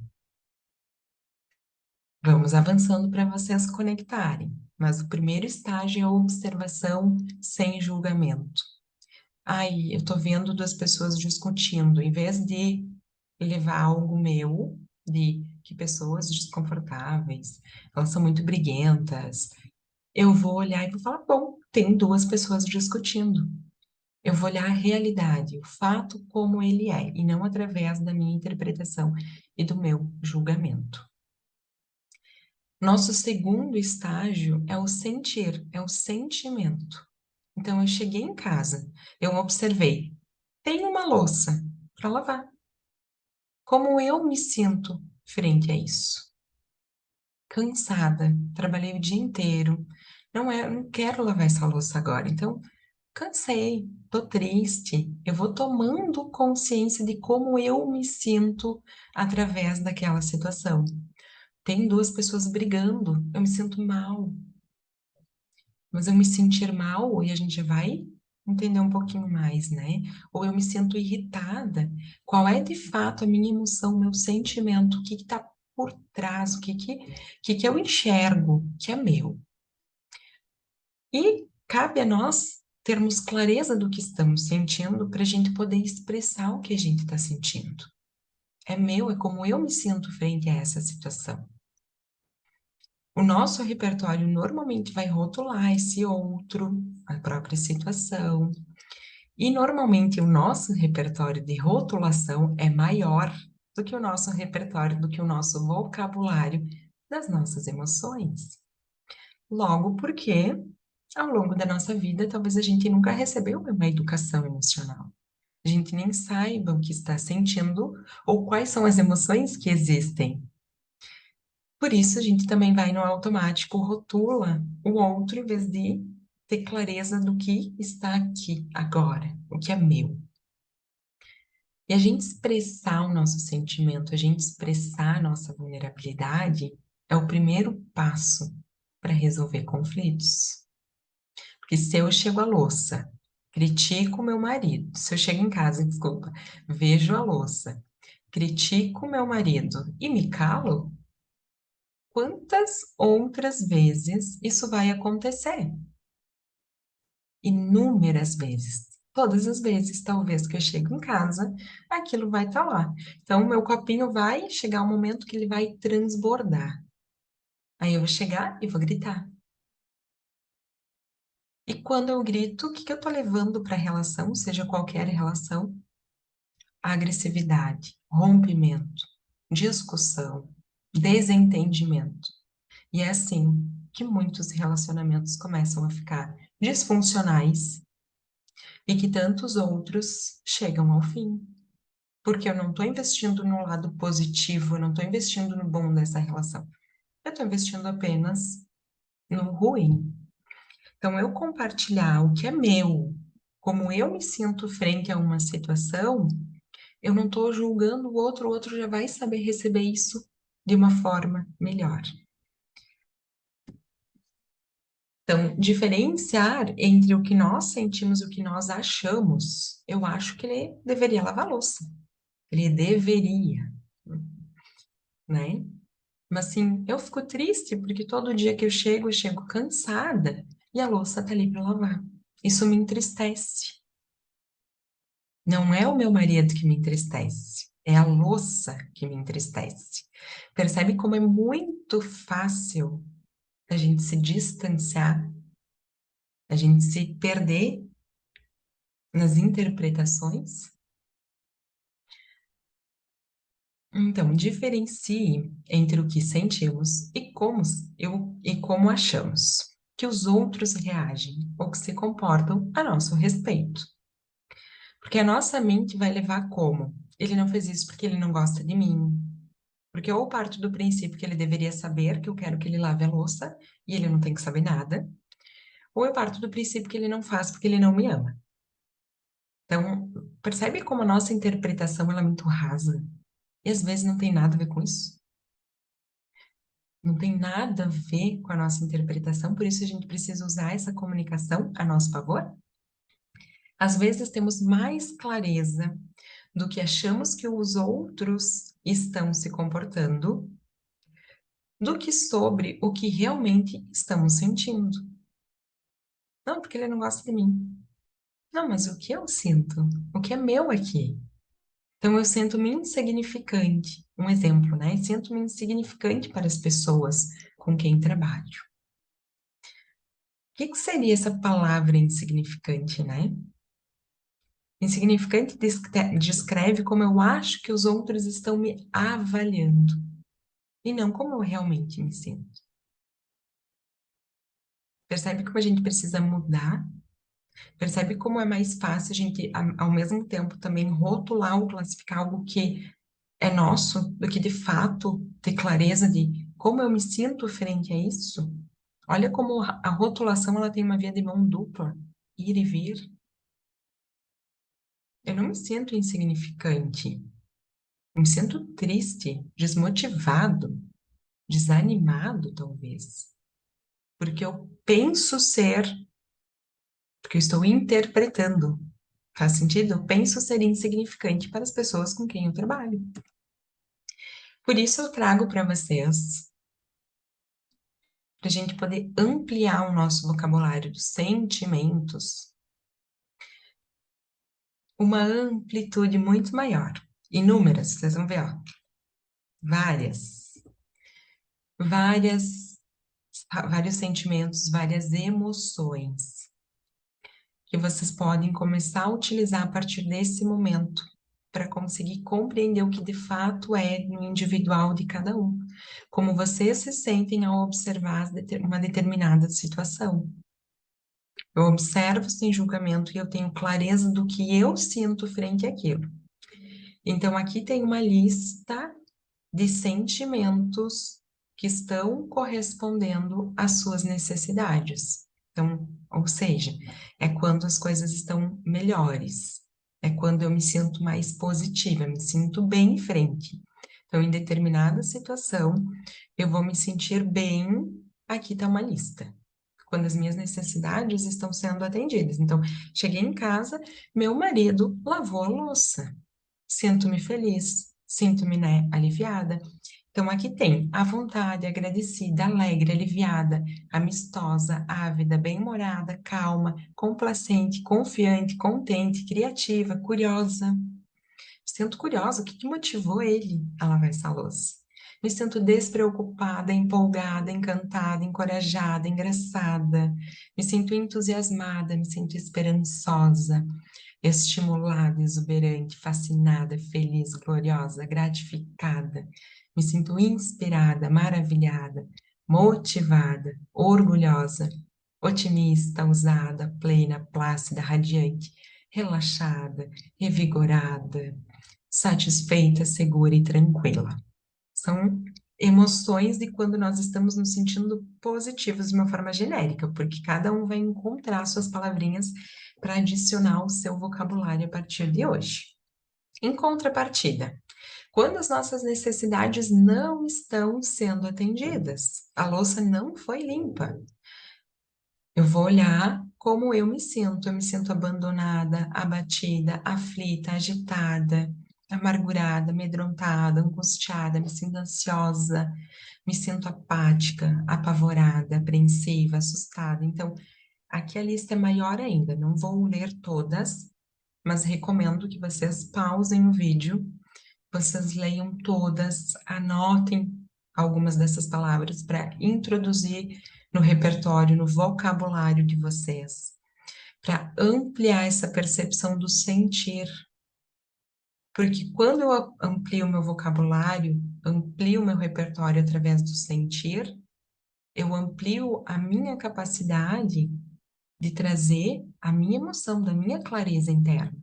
Vamos avançando para vocês conectarem. Mas o primeiro estágio é a observação sem julgamento. Ai, eu tô vendo duas pessoas discutindo. Em vez de levar algo meu, de que pessoas desconfortáveis, elas são muito briguentas, eu vou olhar e vou falar: bom, tem duas pessoas discutindo. Eu vou olhar a realidade, o fato como ele é, e não através da minha interpretação e do meu julgamento. Nosso segundo estágio é o sentir, é o sentimento. Então, eu cheguei em casa, eu observei, tem uma louça para lavar. Como eu me sinto frente a isso? Cansada, trabalhei o dia inteiro, não quero lavar essa louça agora. Então, cansei, tô triste. Eu vou tomando consciência de como eu me sinto através daquela situação. Tem duas pessoas brigando, eu me sinto mal. Mas eu me sentir mal, e a gente vai entender um pouquinho mais, né? Ou eu me sinto irritada. Qual é de fato a minha emoção, meu sentimento? O que está por trás? O que eu enxergo que é meu? E cabe a nós termos clareza do que estamos sentindo para a gente poder expressar o que a gente está sentindo. É meu, é como eu me sinto frente a essa situação. O nosso repertório normalmente vai rotular esse outro, a própria situação. E normalmente o nosso repertório de rotulação é maior do que o nosso repertório, do que o nosso vocabulário das nossas emoções. Logo porque, ao longo da nossa vida, talvez a gente nunca recebeu uma educação emocional. A gente nem saiba o que está sentindo ou quais são as emoções que existem. Por isso, a gente também vai no automático, rotula o outro em vez de ter clareza do que está aqui, agora, o que é meu. E a gente expressar o nosso sentimento, a gente expressar a nossa vulnerabilidade é o primeiro passo para resolver conflitos. Porque se eu chego à louça, critico meu marido, se eu chego em casa, desculpa, vejo a louça, critico meu marido e me calo, quantas outras vezes isso vai acontecer? Inúmeras vezes. Todas as vezes, talvez, que eu chego em casa, aquilo vai estar lá. Então, o meu copinho vai chegar um momento que ele vai transbordar. Aí eu vou chegar e vou gritar. E quando eu grito, o que que eu tô levando para a relação, seja qualquer relação? Agressividade, rompimento, discussão, desentendimento. E é assim que muitos relacionamentos começam a ficar disfuncionais e que tantos outros chegam ao fim. Porque eu não estou investindo no lado positivo, eu não estou investindo no bom dessa relação. Eu estou investindo apenas no ruim. Então, eu compartilhar o que é meu, como eu me sinto frente a uma situação, eu não estou julgando o outro já vai saber receber isso de uma forma melhor. Então, diferenciar entre o que nós sentimos e o que nós achamos, eu acho que ele deveria lavar a louça. Ele deveria, né? Mas assim, eu fico triste porque todo dia que eu chego cansada e a louça tá ali para lavar. Isso me entristece. Não é o meu marido que me entristece, é a louça que me entristece. Percebe como é muito fácil a gente se distanciar, a gente se perder nas interpretações? Então, diferencie entre o que sentimos e como achamos que os outros reagem ou que se comportam a nosso respeito. Porque a nossa mente vai levar como? Ele não fez isso porque ele não gosta de mim. Porque ou parto do princípio que ele deveria saber que eu quero que ele lave a louça e ele não tem que saber nada, ou eu parto do princípio que ele não faz porque ele não me ama. Então, percebe como a nossa interpretação ela é muito rasa e às vezes não tem nada a ver com isso? Não tem nada a ver com a nossa interpretação, por isso a gente precisa usar essa comunicação a nosso favor. Às vezes temos mais clareza do que achamos que os outros estão se comportando do que sobre o que realmente estamos sentindo. Não, porque ele não gosta de mim. Não, mas o que eu sinto? O que é meu aqui? Então eu sinto-me insignificante. Um exemplo, né? Sinto-me insignificante para as pessoas com quem trabalho. O que que seria essa palavra insignificante, né? Insignificante descreve como eu acho que os outros estão me avaliando e não como eu realmente me sinto. Percebe como a gente precisa mudar? Percebe como é mais fácil a gente, ao mesmo tempo, também rotular ou classificar algo que é nosso, do que de fato ter clareza de como eu me sinto frente a isso? Olha como a rotulação ela tem uma via de mão dupla, ir e vir. Eu não me sinto insignificante. Eu me sinto triste, desmotivado, desanimado, talvez, porque eu penso ser, porque eu estou interpretando. Faz sentido? Eu penso ser insignificante para as pessoas com quem eu trabalho. Por isso eu trago para vocês, para a gente poder ampliar o nosso vocabulário dos sentimentos, uma amplitude muito maior. Inúmeras, vocês vão ver, ó, várias, várias, vários sentimentos, várias emoções que vocês podem começar a utilizar a partir desse momento para conseguir compreender o que de fato é no individual de cada um, como vocês se sentem ao observar uma determinada situação. Eu observo sem julgamento e eu tenho clareza do que eu sinto frente àquilo. Então, aqui tem uma lista de sentimentos que estão correspondendo às suas necessidades. Então, ou seja, é quando as coisas estão melhores, é quando eu me sinto mais positiva, me sinto bem em frente. Então, em determinada situação, eu vou me sentir bem, aqui está uma lista. Quando as minhas necessidades estão sendo atendidas. Então, cheguei em casa, meu marido lavou a louça. Sinto-me feliz, sinto-me, né, aliviada. Então, aqui tem a vontade, agradecida, alegre, aliviada, amistosa, ávida, bem-humorada, calma, complacente, confiante, contente, criativa, curiosa. Sinto curiosa, o que que motivou ele a lavar essa louça? Me sinto despreocupada, empolgada, encantada, encorajada, engraçada. Me sinto entusiasmada, me sinto esperançosa, estimulada, exuberante, fascinada, feliz, gloriosa, gratificada. Me sinto inspirada, maravilhada, motivada, orgulhosa, otimista, ousada, plena, plácida, radiante, relaxada, revigorada, satisfeita, segura e tranquila. São emoções de quando nós estamos nos sentindo positivos de uma forma genérica, porque cada um vai encontrar suas palavrinhas para adicionar o seu vocabulário a partir de hoje. Em contrapartida, quando as nossas necessidades não estão sendo atendidas, a louça não foi limpa, Eu vou olhar como eu me sinto. Eu me sinto abandonada, abatida, aflita, agitada, amargurada, amedrontada, angustiada, me sinto ansiosa, me sinto apática, apavorada, apreensiva, assustada. Então, aqui a lista é maior ainda. Não vou ler todas, mas recomendo que vocês pausem o vídeo, vocês leiam todas, anotem algumas dessas palavras para introduzir no repertório, no vocabulário de vocês, para ampliar essa percepção do sentir. Porque quando eu amplio o meu vocabulário, amplio o meu repertório através do sentir, eu amplio a minha capacidade de trazer a minha emoção, da minha clareza interna,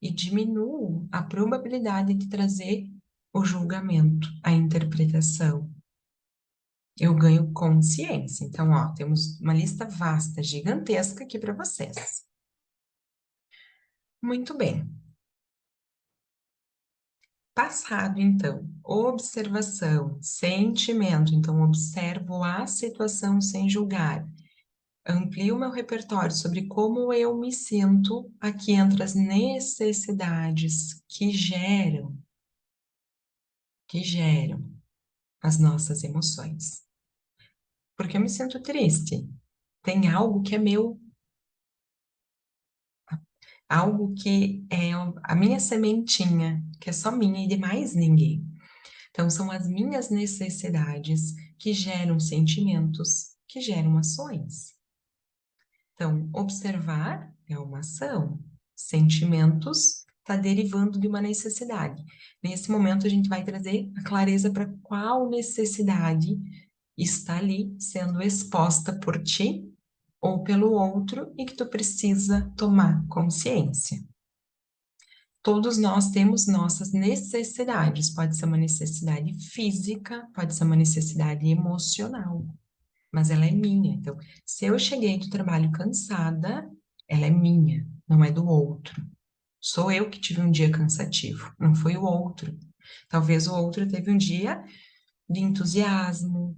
e diminuo a probabilidade de trazer o julgamento, a interpretação. Eu ganho consciência. Então, ó, temos uma lista vasta, gigantesca aqui para vocês. Muito bem. Passado, então, observação, sentimento. Então, observo a situação sem julgar. Amplio meu repertório sobre como eu me sinto. Aqui entre as necessidades que geram as nossas emoções. Porque eu me sinto triste. Tem algo que é meu, algo que é a minha sementinha, que é só minha e de mais ninguém. Então, são as minhas necessidades que geram sentimentos, que geram ações. Então, observar é uma ação, sentimentos está derivando de uma necessidade. Nesse momento, a gente vai trazer a clareza para qual necessidade está ali sendo exposta por ti ou pelo outro e que tu precisa tomar consciência. Todos nós temos nossas necessidades, pode ser uma necessidade física, pode ser uma necessidade emocional, mas ela é minha. Então, se eu cheguei do trabalho cansada, ela é minha, não é do outro. Sou eu que tive um dia cansativo, não foi o outro. Talvez o outro teve um dia de entusiasmo,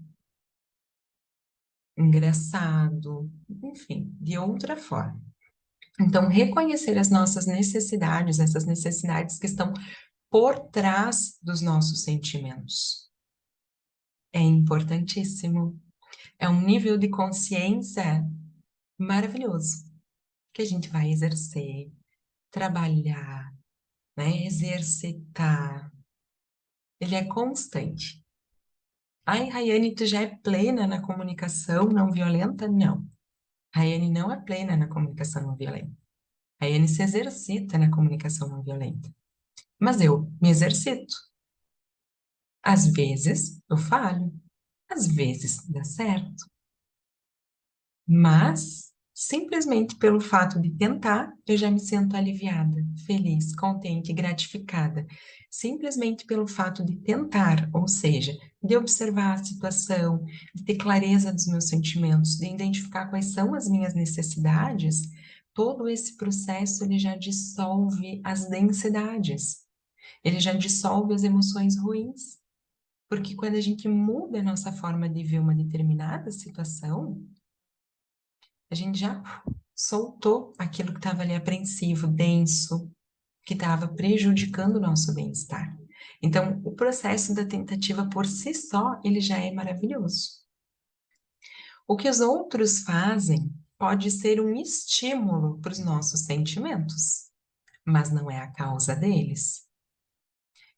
engraçado, enfim, de outra forma. Então, reconhecer as nossas necessidades, essas necessidades que estão por trás dos nossos sentimentos, é importantíssimo. É um nível de consciência maravilhoso que a gente vai exercer, trabalhar, né, exercitar. Ele é constante. Ai, Rayane, tu já é plena na comunicação não violenta? Não. Rayane não é plena na comunicação não violenta. Rayane se exercita na comunicação não violenta. Mas eu me exercito. Às vezes eu falho, às vezes dá certo. Mas, simplesmente pelo fato de tentar, eu já me sinto aliviada, feliz, contente, gratificada. Simplesmente pelo fato de tentar, ou seja, de observar a situação, de ter clareza dos meus sentimentos, de identificar quais são as minhas necessidades, todo esse processo ele já dissolve as densidades, ele já dissolve as emoções ruins. Porque quando a gente muda a nossa forma de ver uma determinada situação, a gente já soltou aquilo que estava ali apreensivo, denso, que estava prejudicando o nosso bem-estar. Então, o processo da tentativa por si só, ele já é maravilhoso. O que os outros fazem pode ser um estímulo para os nossos sentimentos, mas não é a causa deles.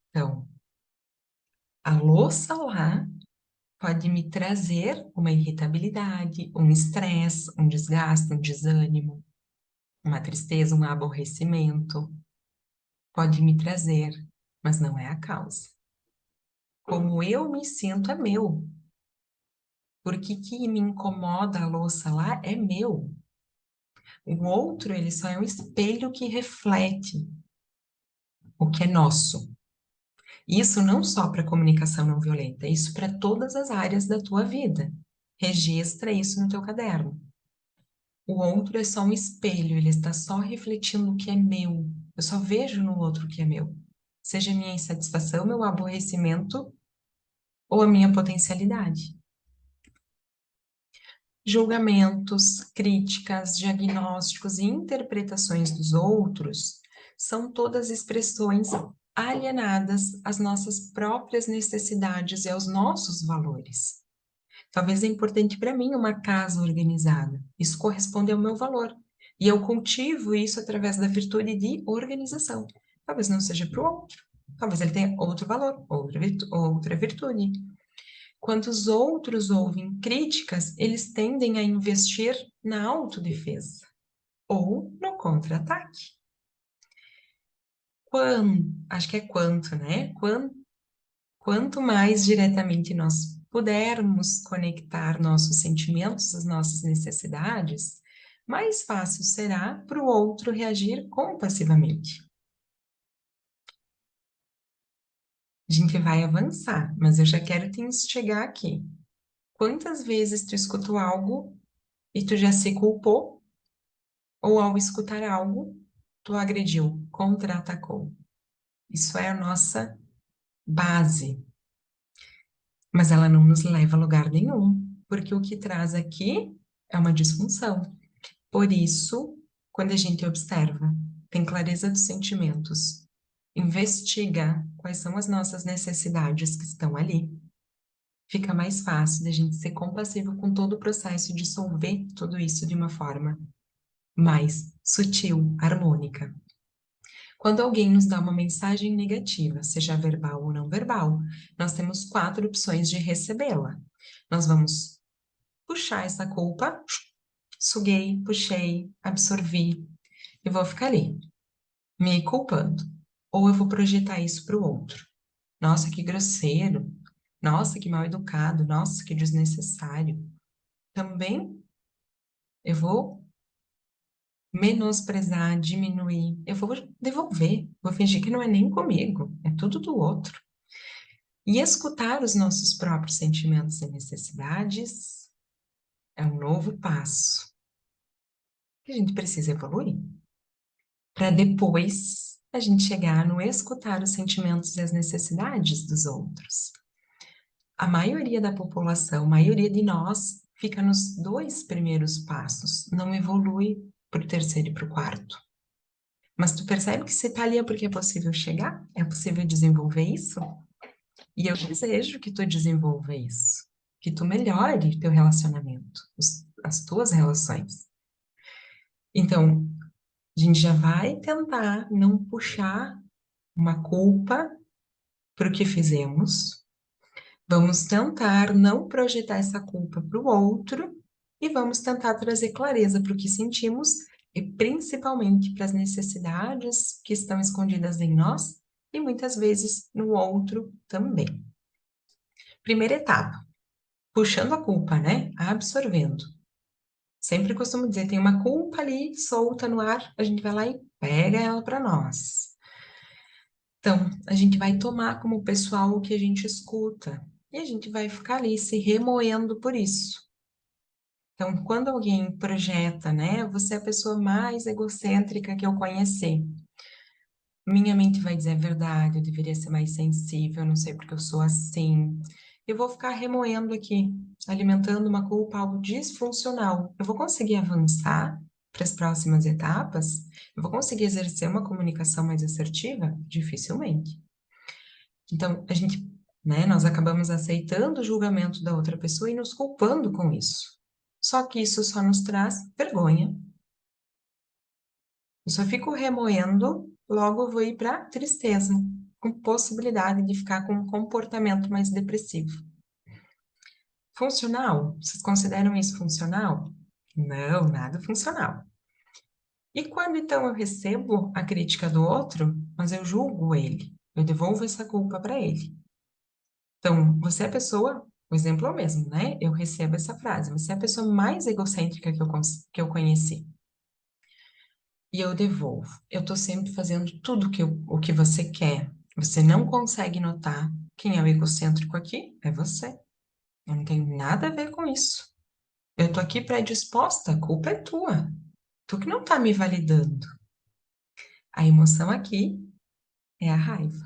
Então, a louça lá pode me trazer uma irritabilidade, um estresse, um desgaste, um desânimo, uma tristeza, um aborrecimento, pode me trazer, mas não é a causa. Como eu me sinto é meu. Porque que me incomoda a louça lá é meu. O outro, ele só é um espelho que reflete o que é nosso. Isso não só para comunicação não violenta, isso para todas as áreas da tua vida. Registra isso no teu caderno. O outro é só um espelho, ele está só refletindo o que é meu. Eu só vejo no outro o que é meu. Seja a minha insatisfação, meu aborrecimento ou a minha potencialidade. Julgamentos, críticas, diagnósticos e interpretações dos outros são todas expressões alienadas às nossas próprias necessidades e aos nossos valores. Talvez é importante para mim uma casa organizada. Isso corresponde ao meu valor. E eu cultivo isso através da virtude de organização. Talvez não seja para o outro. Talvez ele tenha outro valor, outra virtude. Quando os outros ouvem críticas, eles tendem a investir na autodefesa ou no contra-ataque. Acho que é quanto, né? Quanto mais diretamente nós pudermos conectar nossos sentimentos às nossas necessidades, mais fácil será para o outro reagir compassivamente. A gente vai avançar, mas eu já quero te instigar aqui. Quantas vezes tu escutou algo e tu já se culpou, ou ao escutar algo, tu agrediu, contra-atacou? Isso é a nossa base, mas ela não nos leva a lugar nenhum, porque o que traz aqui é uma disfunção. Por isso, quando a gente observa, tem clareza dos sentimentos, investiga quais são as nossas necessidades que estão ali, fica mais fácil da gente ser compassivo com todo o processo e dissolver tudo isso de uma forma mais sutil, harmônica. Quando alguém nos dá uma mensagem negativa, seja verbal ou não verbal, nós temos 4 opções de recebê-la. Nós vamos puxar essa culpa, suguei, puxei, absorvi, e vou ficar ali, me culpando. Ou eu vou projetar isso para o outro. Nossa, que grosseiro. Nossa, que mal educado. Nossa, que desnecessário. Também eu vou menosprezar, diminuir. Eu vou devolver. Vou fingir que não é nem comigo. É tudo do outro. E escutar os nossos próprios sentimentos e necessidades é um novo passo que a gente precisa evoluir. Para depois a gente chegar no escutar os sentimentos e as necessidades dos outros. A maioria da população, a maioria de nós, fica nos 2 primeiros passos, não evolui para o terceiro e para o quarto. Mas tu percebe que se tá ali é porque é possível chegar? É possível desenvolver isso? E eu desejo que tu desenvolva isso, que tu melhore teu relacionamento, as tuas relações. Então, a gente já vai tentar não puxar uma culpa para o que fizemos. Vamos tentar não projetar essa culpa para o outro e vamos tentar trazer clareza para o que sentimos e principalmente para as necessidades que estão escondidas em nós e muitas vezes no outro também. Primeira etapa, puxando a culpa, né? Absorvendo. Sempre costumo dizer, tem uma culpa ali solta no ar, a gente vai lá e pega ela para nós. Então, a gente vai tomar como pessoal o que a gente escuta e a gente vai ficar ali se remoendo por isso. Então, quando alguém projeta, né, você é a pessoa mais egocêntrica que eu conheci, minha mente vai dizer a verdade, eu deveria ser mais sensível, eu não sei porque eu sou assim. Eu vou ficar remoendo aqui, alimentando uma culpa, algo disfuncional. Eu vou conseguir avançar para as próximas etapas? Eu vou conseguir exercer uma comunicação mais assertiva? Dificilmente. Então, a gente, né, nós acabamos aceitando o julgamento da outra pessoa e nos culpando com isso. Só que isso só nos traz vergonha. Eu só fico remoendo, logo eu vou ir para tristeza, com possibilidade de ficar com um comportamento mais depressivo. Funcional? Vocês consideram isso funcional? Não, nada funcional. E quando então eu recebo a crítica do outro, mas eu julgo ele, eu devolvo essa culpa para ele. Então, você é a pessoa, o exemplo é o mesmo, né? Eu recebo essa frase, você é a pessoa mais egocêntrica que eu conheci. E eu devolvo. Eu tô sempre fazendo tudo o que você quer. Você não consegue notar quem é o egocêntrico aqui? É você. Eu não tenho nada a ver com isso. Eu tô aqui predisposta, a culpa é tua. Tu que não tá me validando. A emoção aqui é a raiva.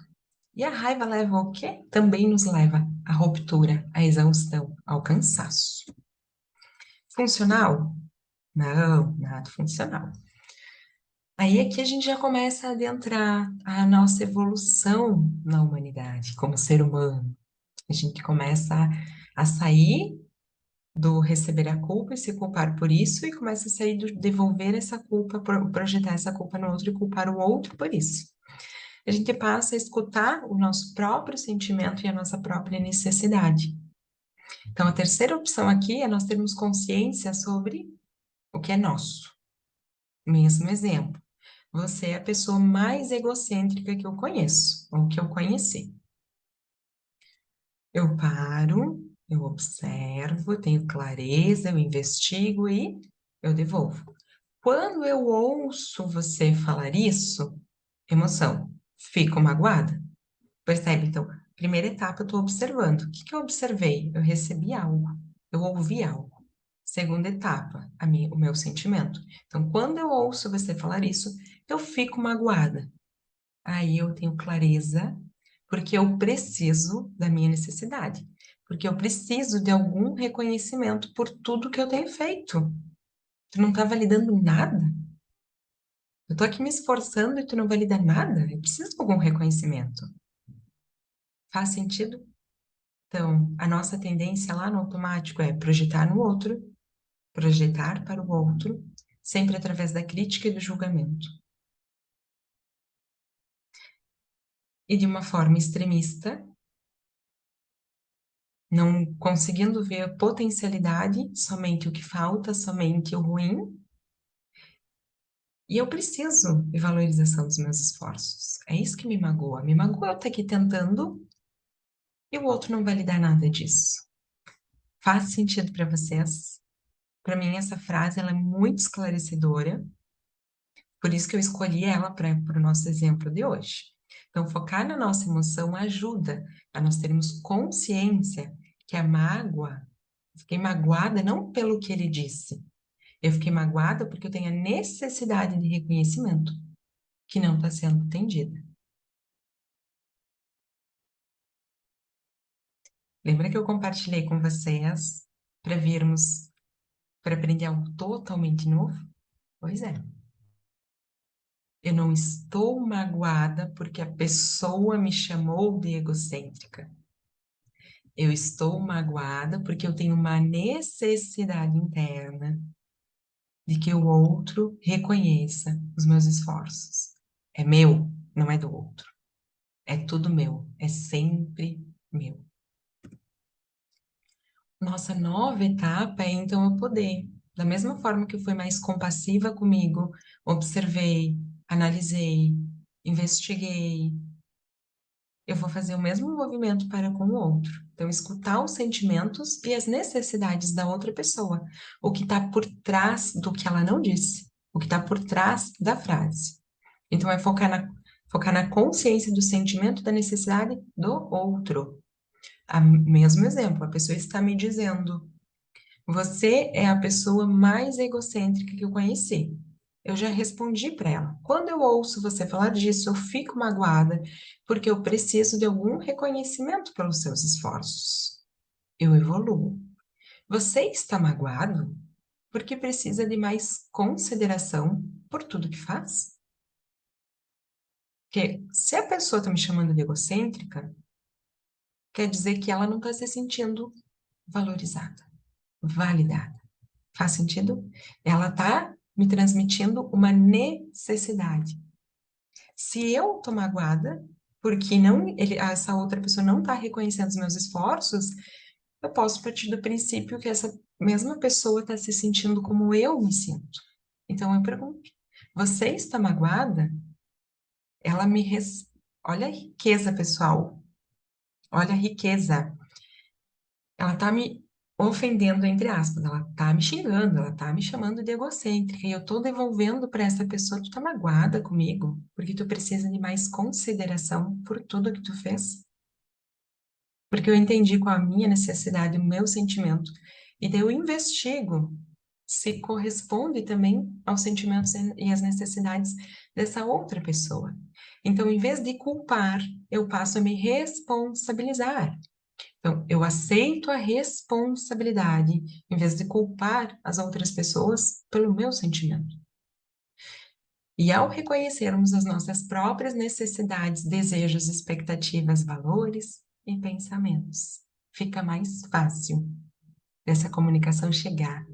E a raiva leva ao quê? Também nos leva à ruptura, à exaustão, ao cansaço. Funcional? Não, nada funcional. Aí aqui a gente já começa a adentrar a nossa evolução na humanidade, como ser humano. A gente começa a sair do receber a culpa e se culpar por isso, e começa a sair do devolver essa culpa, projetar essa culpa no outro e culpar o outro por isso. A gente passa a escutar o nosso próprio sentimento e a nossa própria necessidade. Então, a terceira opção aqui é nós termos consciência sobre o que é nosso. Mesmo exemplo. Você é a pessoa mais egocêntrica que eu conheço, ou que eu conheci. Eu paro, eu observo, eu tenho clareza, eu investigo e eu devolvo. Quando eu ouço você falar isso, emoção, fico magoada. Percebe? Então, primeira etapa, eu estou observando. O que que eu observei? Eu recebi algo, eu ouvi algo. Segunda etapa, o meu sentimento. Então, quando eu ouço você falar isso, eu fico magoada. Aí eu tenho clareza, porque eu preciso da minha necessidade. Porque eu preciso de algum reconhecimento por tudo que eu tenho feito. Tu não está validando nada? Eu tô aqui me esforçando e tu não valida nada? Eu preciso de algum reconhecimento. Faz sentido? Então, a nossa tendência lá no automático é projetar no outro, projetar para o outro, sempre através da crítica e do julgamento. E de uma forma extremista, não conseguindo ver a potencialidade, somente o que falta, somente o ruim. E eu preciso de valorização dos meus esforços. É isso que me magoa. Me magoa eu estar aqui tentando e o outro não validar nada disso. Faz sentido para vocês? Para mim, essa frase ela é muito esclarecedora, por isso que eu escolhi ela para o nosso exemplo de hoje. Então, focar na nossa emoção ajuda a nós termos consciência que a mágoa, eu fiquei magoada não pelo que ele disse, eu fiquei magoada porque eu tenho a necessidade de reconhecimento que não está sendo atendida. Lembra que eu compartilhei com vocês para virmos, para aprender algo totalmente novo? Pois é. Eu não estou magoada porque a pessoa me chamou de egocêntrica. Eu estou magoada porque eu tenho uma necessidade interna de que o outro reconheça os meus esforços. É meu, não é do outro. É tudo meu, é sempre meu. Nossa nova etapa é então eu poder, da mesma forma que eu fui mais compassiva comigo, observei, analisei, investiguei, eu vou fazer o mesmo movimento para com o outro. Então, escutar os sentimentos e as necessidades da outra pessoa, o que está por trás do que ela não disse, o que está por trás da frase. Então, é focar na consciência do sentimento da necessidade do outro. Mesmo exemplo, a pessoa está me dizendo: você é a pessoa mais egocêntrica que eu conheci. Eu já respondi para ela. Quando eu ouço você falar disso, eu fico magoada, porque eu preciso de algum reconhecimento pelos seus esforços. Eu evoluo. Você está magoado porque precisa de mais consideração por tudo que faz? Porque se a pessoa está me chamando de egocêntrica, quer dizer que ela não está se sentindo valorizada, validada. Faz sentido? Ela está me transmitindo uma necessidade. Se eu tô magoada, porque essa outra pessoa não está reconhecendo os meus esforços, eu posso partir do princípio que essa mesma pessoa está se sentindo como eu me sinto. Então eu pergunto: você está magoada? Ela me res... Olha a riqueza, pessoal. Olha a riqueza. Ela tá me ofendendo, entre aspas, ela tá me xingando, ela tá me chamando de egocêntrica, e eu tô devolvendo para essa pessoa: tu tá magoada comigo, porque tu precisa de mais consideração por tudo que tu fez, porque eu entendi qual a minha necessidade, o meu sentimento, e daí eu investigo se corresponde também aos sentimentos e às necessidades dessa outra pessoa. Então, em vez de culpar, eu passo a me responsabilizar. Então, eu aceito a responsabilidade, em vez de culpar as outras pessoas pelo meu sentimento. E ao reconhecermos as nossas próprias necessidades, desejos, expectativas, valores e pensamentos, fica mais fácil dessa comunicação chegar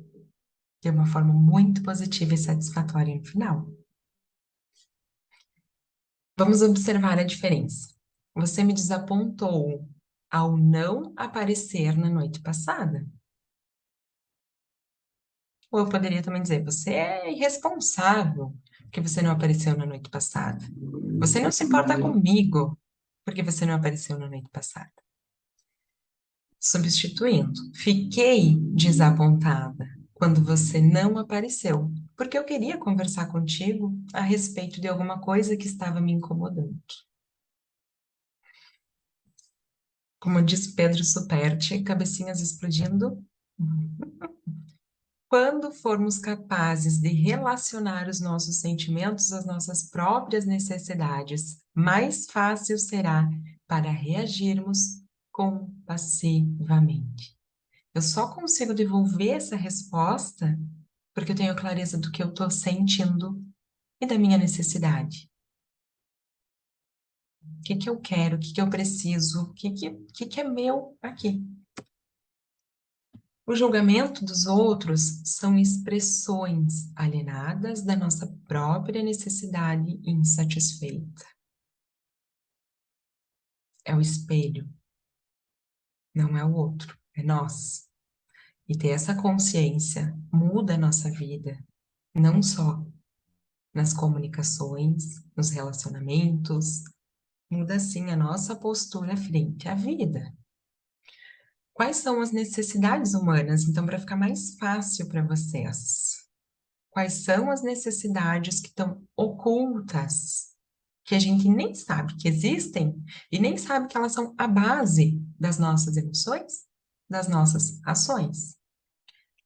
de uma forma muito positiva e satisfatória no final. Vamos observar a diferença. Você me desapontou ao não aparecer na noite passada. Ou eu poderia também dizer, você é irresponsável porque você não apareceu na noite passada. Você não se importa comigo porque você não apareceu na noite passada. Substituindo, fiquei desapontada quando você não apareceu, porque eu queria conversar contigo a respeito de alguma coisa que estava me incomodando. Como diz Pedro Superti, cabecinhas explodindo. Quando formos capazes de relacionar os nossos sentimentos às nossas próprias necessidades, mais fácil será para reagirmos compassivamente. Eu só consigo devolver essa resposta porque eu tenho clareza do que eu estou sentindo e da minha necessidade. O que que eu quero, o que que eu preciso, o que é meu aqui. O julgamento dos outros são expressões alienadas da nossa própria necessidade insatisfeita. É o espelho, não é o outro, é nós. E ter essa consciência muda a nossa vida, não só nas comunicações, nos relacionamentos, muda sim a nossa postura frente à vida. Quais são as necessidades humanas? Então, para ficar mais fácil para vocês, quais são as necessidades que estão ocultas, que a gente nem sabe que existem e nem sabe que elas são a base das nossas emoções, das nossas ações?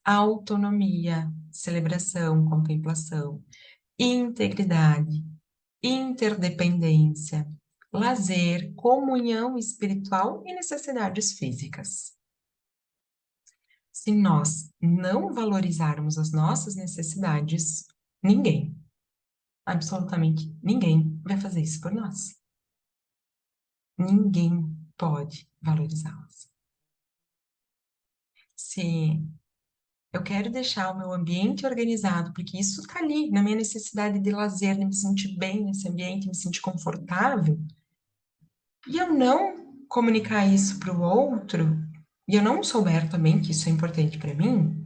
Autonomia, celebração, contemplação, integridade, interdependência, lazer, comunhão espiritual e necessidades físicas. Se nós não valorizarmos as nossas necessidades, ninguém, absolutamente ninguém, vai fazer isso por nós. Ninguém pode valorizá-las. Se eu quero deixar o meu ambiente organizado, porque isso está ali, na minha necessidade de lazer, de me sentir bem nesse ambiente, me sentir confortável, e eu não comunicar isso para o outro, e eu não souber também que isso é importante para mim,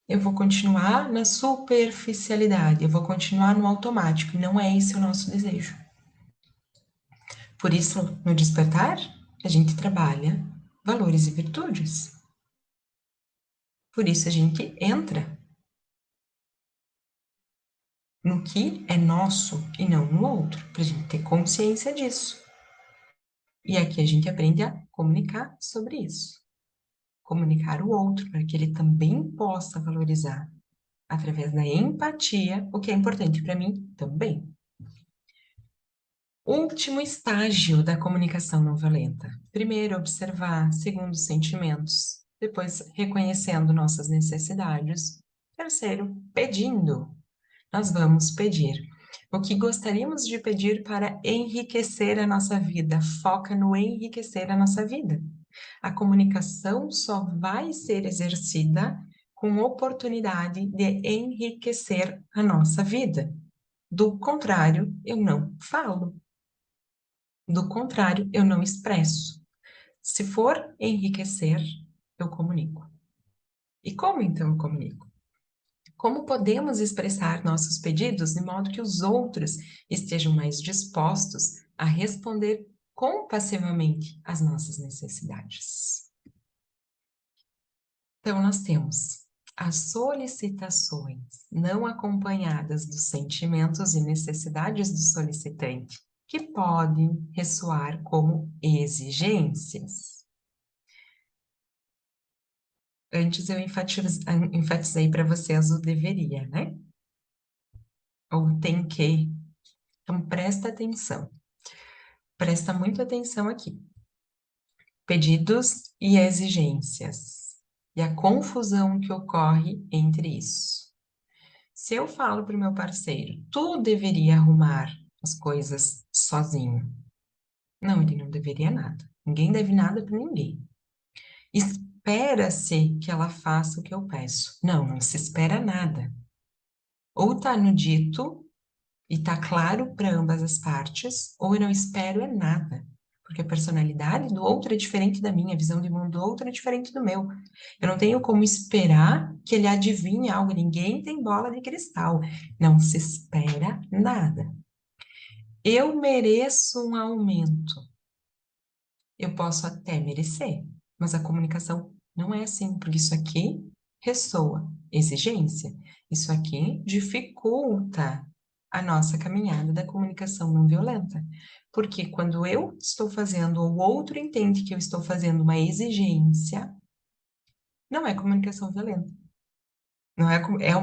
eu vou continuar na superficialidade, eu vou continuar no automático, e não é esse o nosso desejo. Por isso, no despertar, a gente trabalha valores e virtudes. Por isso, a gente entra no que é nosso e não no outro, para a gente ter consciência disso. E aqui a gente aprende a comunicar sobre isso. Comunicar o outro, para que ele também possa valorizar, através da empatia, o que é importante para mim também. Último estágio da comunicação não violenta. Primeiro, observar. Segundo, sentimentos. Depois, reconhecendo nossas necessidades. Terceiro, pedindo. Nós vamos pedir. O que gostaríamos de pedir para enriquecer a nossa vida? Foca no enriquecer a nossa vida. A comunicação só vai ser exercida com oportunidade de enriquecer a nossa vida. Do contrário, eu não falo. Do contrário, eu não expresso. Se for enriquecer, eu comunico. E como então eu comunico? Como podemos expressar nossos pedidos de modo que os outros estejam mais dispostos a responder compassivamente às nossas necessidades? Então, nós temos as solicitações não acompanhadas dos sentimentos e necessidades do solicitante, que podem ressoar como exigências. Antes eu enfatizei para vocês o deveria, né? Ou tem que. Então, presta atenção. Presta muita atenção aqui. pedidos e exigências, e a confusão que ocorre entre isso. Se eu falo para o meu parceiro, tu deveria arrumar as coisas sozinho. Não, ele não deveria nada. Ninguém deve nada para ninguém. Espera-se que ela faça o que eu peço. Não, não se espera nada. Ou está no dito e está claro para ambas as partes, ou eu não espero é nada. Porque a personalidade do outro é diferente da minha, a visão de mundo do outro é diferente do meu. Eu não tenho como esperar que ele adivinhe algo. Ninguém tem bola de cristal. Não se espera nada. Eu mereço um aumento. Eu posso até merecer, mas a comunicação não é assim, porque isso aqui ressoa exigência. Isso aqui dificulta a nossa caminhada da comunicação não violenta. Porque quando eu estou fazendo, ou o outro entende que eu estou fazendo uma exigência, não é comunicação violenta. Não é,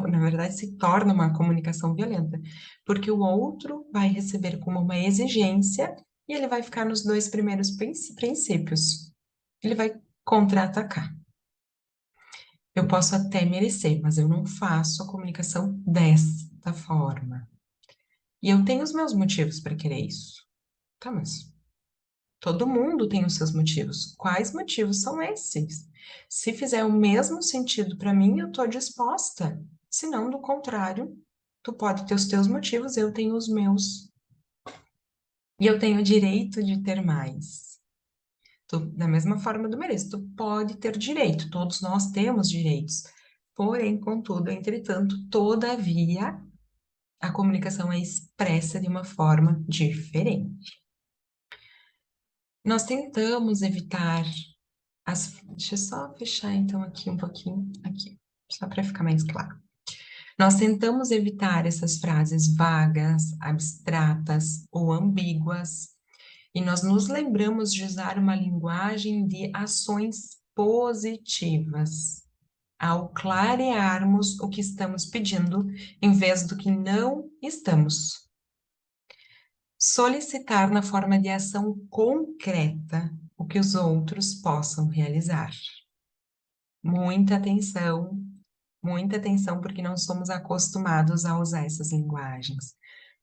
na verdade, se torna uma comunicação violenta, porque o outro vai receber como uma exigência e ele vai ficar nos dois primeiros princípios. Ele vai contra-atacar. Eu posso até merecer, mas eu não faço a comunicação desta forma. E eu tenho os meus motivos para querer isso. Tá, mas todo mundo tem os seus motivos. Quais motivos são esses? Se fizer o mesmo sentido para mim, eu estou disposta. Se não, do contrário, tu pode ter os teus motivos, eu tenho os meus. E eu tenho o direito de ter mais. Da mesma forma do mereço, tu pode ter direito, todos nós temos direitos. Porém, contudo, entretanto, todavia, a comunicação é expressa de uma forma diferente. Nós tentamos evitar Deixa eu só fechar então aqui um pouquinho, aqui, só para ficar mais claro. Nós tentamos evitar essas frases vagas, abstratas ou ambíguas, e nós nos lembramos de usar uma linguagem de ações positivas, ao clarearmos o que estamos pedindo, em vez do que não estamos. Solicitar na forma de ação concreta o que os outros possam realizar. Muita atenção, porque não somos acostumados a usar essas linguagens.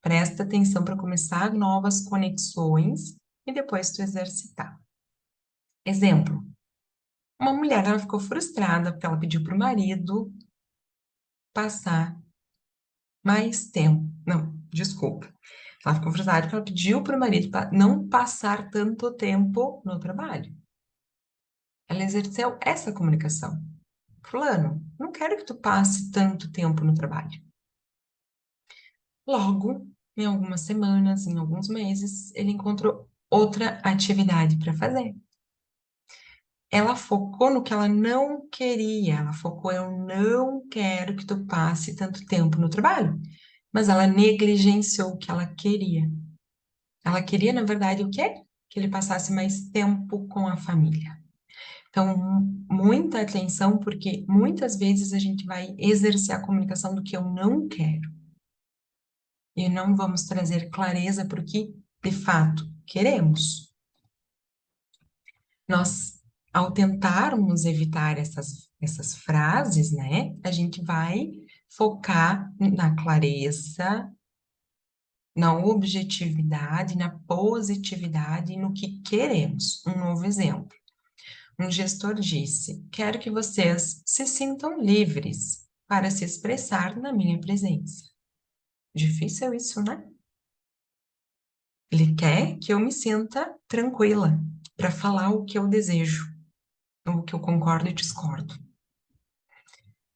Presta atenção para começar novas conexões e depois tu exercitar. Exemplo, uma mulher, ela ficou frustrada porque ela pediu para o marido passar mais tempo. Não, desculpa. Ela ficou frustrada porque ela pediu para o marido não passar tanto tempo no trabalho. Ela exerceu essa comunicação. Fulano, não quero que tu passe tanto tempo no trabalho. Logo, em algumas semanas, em alguns meses, ele encontrou outra atividade para fazer. Ela focou no que ela não queria, ela focou, eu não quero que tu passe tanto tempo no trabalho, mas ela negligenciou o que ela queria. Ela queria, na verdade, o quê? Que ele passasse mais tempo com a família. Então, muita atenção, porque muitas vezes a gente vai exercer a comunicação do que eu não quero. E não vamos trazer clareza para o que, de fato, queremos. Nós, ao tentarmos evitar essas frases, né, a gente vai focar na clareza, na objetividade, na positividade, no que queremos. Um novo exemplo. Um gestor disse: quero que vocês se sintam livres para se expressar na minha presença. Difícil isso, né? Ele quer que eu me sinta tranquila para falar o que eu desejo, ou o que eu concordo e discordo.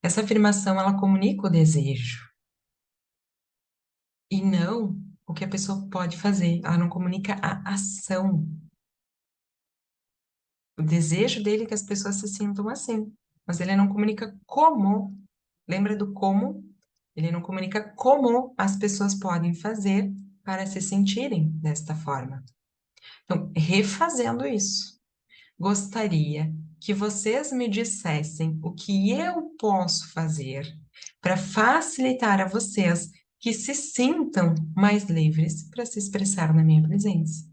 Essa afirmação, ela comunica o desejo e não o que a pessoa pode fazer. Ela não comunica a ação. O desejo dele é que as pessoas se sintam assim, mas ele não comunica como. Lembra do como? Ele não comunica como as pessoas podem fazer para se sentirem desta forma. Então, refazendo isso, gostaria que vocês me dissessem o que eu posso fazer para facilitar a vocês que se sintam mais livres para se expressar na minha presença.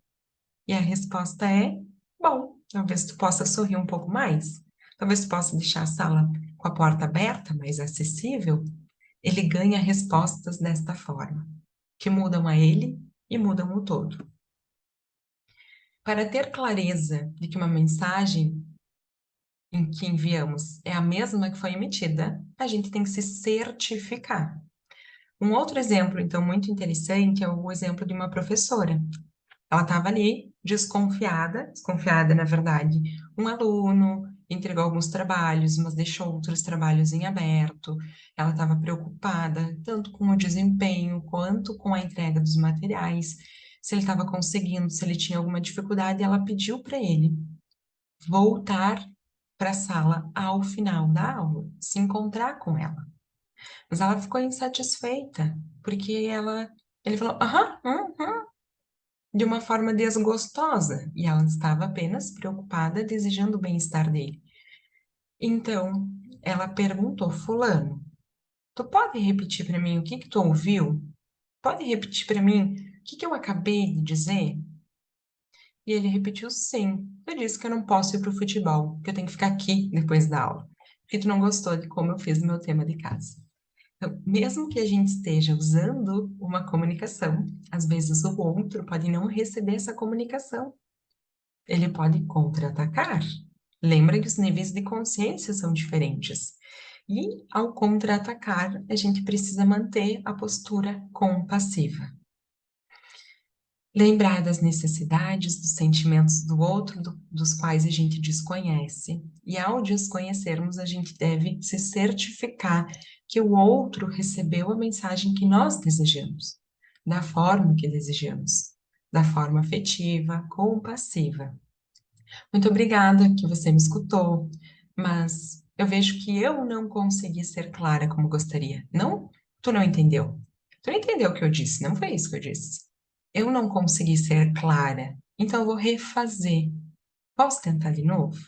E a resposta é: bom, Talvez tu possa sorrir um pouco mais. Talvez tu possa deixar a sala com a porta aberta, mais acessível. Ele ganha respostas desta forma, que mudam a ele e mudam o todo. Para ter clareza de que uma mensagem em que enviamos é a mesma que foi emitida, a gente tem que se certificar. Um outro exemplo, então, muito interessante é o exemplo de uma professora. Ela estava ali, desconfiada, na verdade, um aluno entregou alguns trabalhos, mas deixou outros trabalhos em aberto. Ela estava preocupada tanto com o desempenho quanto com a entrega dos materiais, se ele estava conseguindo, se ele tinha alguma dificuldade. Ela pediu para ele voltar para a sala ao final da aula, se encontrar com ela. Mas ela ficou insatisfeita, porque ele falou, aham, de uma forma desgostosa, e ela estava apenas preocupada, desejando o bem-estar dele. Então, ela perguntou, fulano, tu pode repetir para mim o que que tu ouviu? Pode repetir para mim o que que eu acabei de dizer? E ele repetiu, sim. Eu disse que eu não posso ir para o futebol, que eu tenho que ficar aqui depois da aula, porque tu não gostou de como eu fiz o meu tema de casa. Então, mesmo que a gente esteja usando uma comunicação, às vezes o outro pode não receber essa comunicação. Ele pode contra-atacar. Lembra que os níveis de consciência são diferentes. E, ao contra-atacar, a gente precisa manter a postura compassiva. Lembrar das necessidades, dos sentimentos do outro, dos quais a gente desconhece. E, ao desconhecermos, a gente deve se certificar que o outro recebeu a mensagem que nós desejamos, da forma que desejamos, da forma afetiva, compassiva. Muito obrigada que você me escutou, mas eu vejo que eu não consegui ser clara como gostaria. Não, tu não entendeu. Tu não entendeu o que eu disse, não foi isso que eu disse. Eu não consegui ser clara, então eu vou refazer. Posso tentar de novo?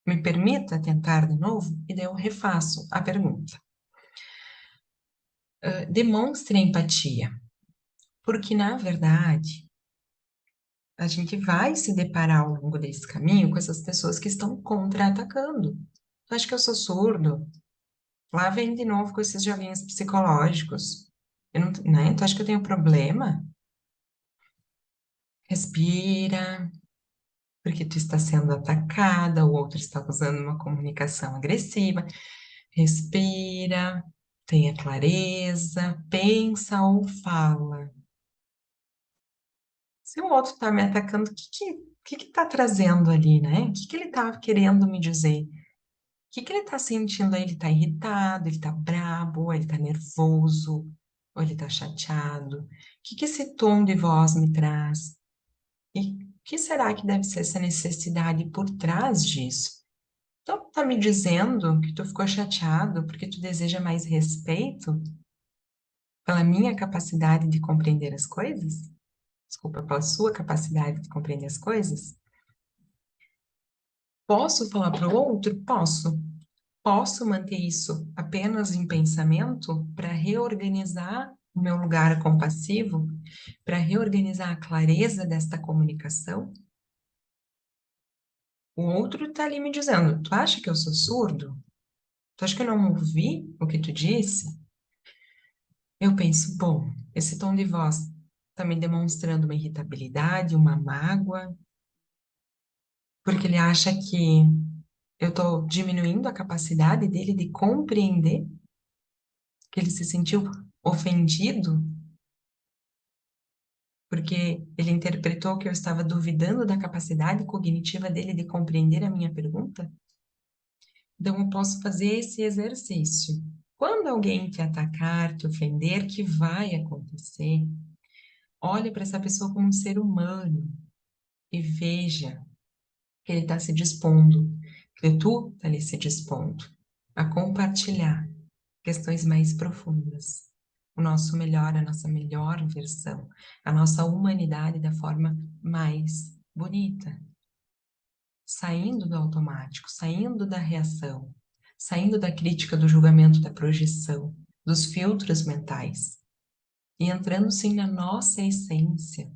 Me permita tentar de novo? E daí eu refaço a pergunta. Demonstre empatia, porque na verdade a gente vai se deparar ao longo desse caminho com essas pessoas que estão contra-atacando. Tu acha que eu sou surdo? Lá vem de novo com esses joguinhos psicológicos. Eu não, né? Tu acha que eu tenho problema? Respira, porque tu está sendo atacada, o outro está usando uma comunicação agressiva. Respira, tenha clareza, pensa ou fala. Se o outro está me atacando, o que está trazendo ali, né? O que ele está querendo me dizer? O que ele está sentindo aí? Ele está irritado, ele está brabo, ele está nervoso, ou ele está chateado? O que esse tom de voz me traz? E o que será que deve ser essa necessidade por trás disso? Então, tá me dizendo que tu ficou chateado porque tu deseja mais respeito pela minha capacidade de compreender as coisas? Desculpa, pela sua capacidade de compreender as coisas? Posso falar para o outro? Posso. Posso manter isso apenas em pensamento para reorganizar o meu lugar compassivo, para reorganizar a clareza desta comunicação? O outro está ali me dizendo: tu acha que eu sou surdo? Tu acha que eu não ouvi o que tu disse? Eu penso: bom, esse tom de voz está me demonstrando uma irritabilidade, uma mágoa, porque ele acha que eu estou diminuindo a capacidade dele de compreender, que ele se sentiu ofendido porque ele interpretou que eu estava duvidando da capacidade cognitiva dele de compreender a minha pergunta? Então, eu posso fazer esse exercício. Quando alguém te atacar, te ofender, que vai acontecer, olhe para essa pessoa como um ser humano e veja que ele está se dispondo, que tu está ali se dispondo a compartilhar questões mais profundas, o nosso melhor, a nossa melhor versão, a nossa humanidade da forma mais bonita, saindo do automático, saindo da reação, saindo da crítica, do julgamento, da projeção, dos filtros mentais e entrando sim na nossa essência,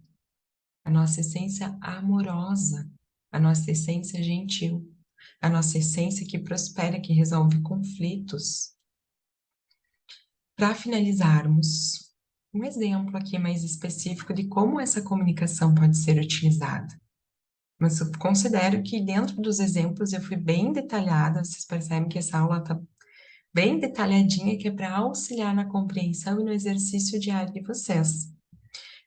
a nossa essência amorosa, a nossa essência gentil, a nossa essência que prospera, que resolve conflitos. Para finalizarmos, um exemplo aqui mais específico de como essa comunicação pode ser utilizada. Mas eu considero que dentro dos exemplos eu fui bem detalhada, vocês percebem que essa aula está bem detalhadinha, que é para auxiliar na compreensão e no exercício diário de vocês.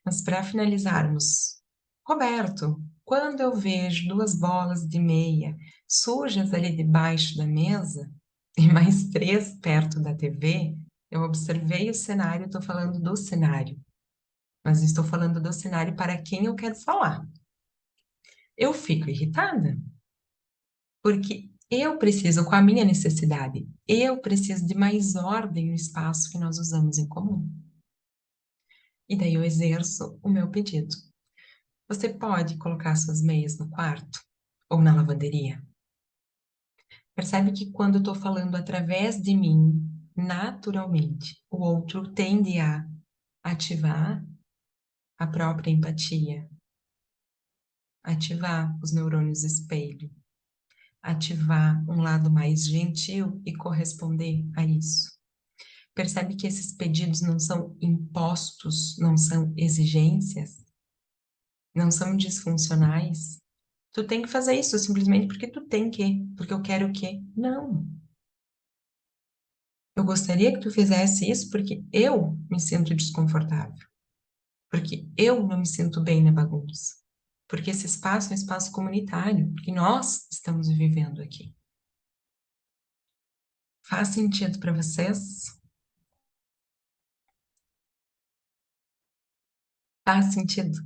Mas para finalizarmos, Roberto, quando eu vejo duas bolas de meia sujas ali debaixo da mesa e mais três perto da TV, eu observei o cenário, estou falando do cenário, mas estou falando do cenário para quem eu quero falar. Eu fico irritada, porque eu preciso, com a minha necessidade, eu preciso de mais ordem no espaço que nós usamos em comum. E daí eu exerço o meu pedido. Você pode colocar suas meias no quarto ou na lavanderia? Percebe que quando eu estou falando através de mim, naturalmente, o outro tende a ativar a própria empatia, ativar os neurônios espelho, ativar um lado mais gentil e corresponder a isso. Percebe que esses pedidos não são impostos, não são exigências, não são disfuncionais. Tu tem que fazer isso simplesmente porque tu tem que, porque eu quero que. Não. Eu gostaria que tu fizesse isso porque eu me sinto desconfortável, porque eu não me sinto bem na bagunça, porque esse espaço é um espaço comunitário, porque nós estamos vivendo aqui. Faz sentido para vocês? Faz sentido?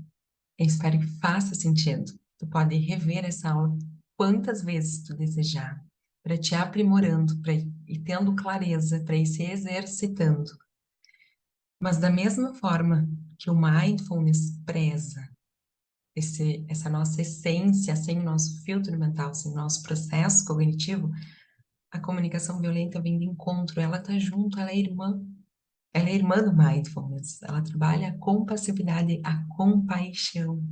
Eu espero que faça sentido. Tu pode rever essa aula quantas vezes tu desejar, para te aprimorando, para ir tendo clareza, para ir se exercitando. Mas da mesma forma que o mindfulness preza essa nossa essência, sem o nosso filtro mental, sem o nosso processo cognitivo, a comunicação violenta vem de encontro, ela tá junto, ela é irmã do mindfulness, ela trabalha a compassividade, a compaixão.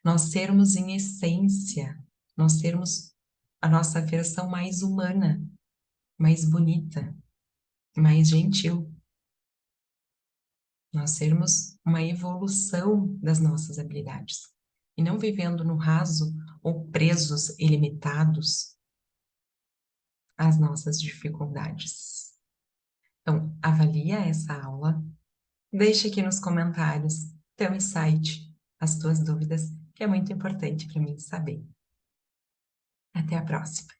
Nós sermos em essência, nós sermos a nossa versão mais humana, mais bonita, mais gentil. Nós sermos uma evolução das nossas habilidades. E não vivendo no raso ou presos e limitados às nossas dificuldades. Então, avalia essa aula, deixa aqui nos comentários teu insight, as tuas dúvidas, que é muito importante para mim saber. Até a próxima!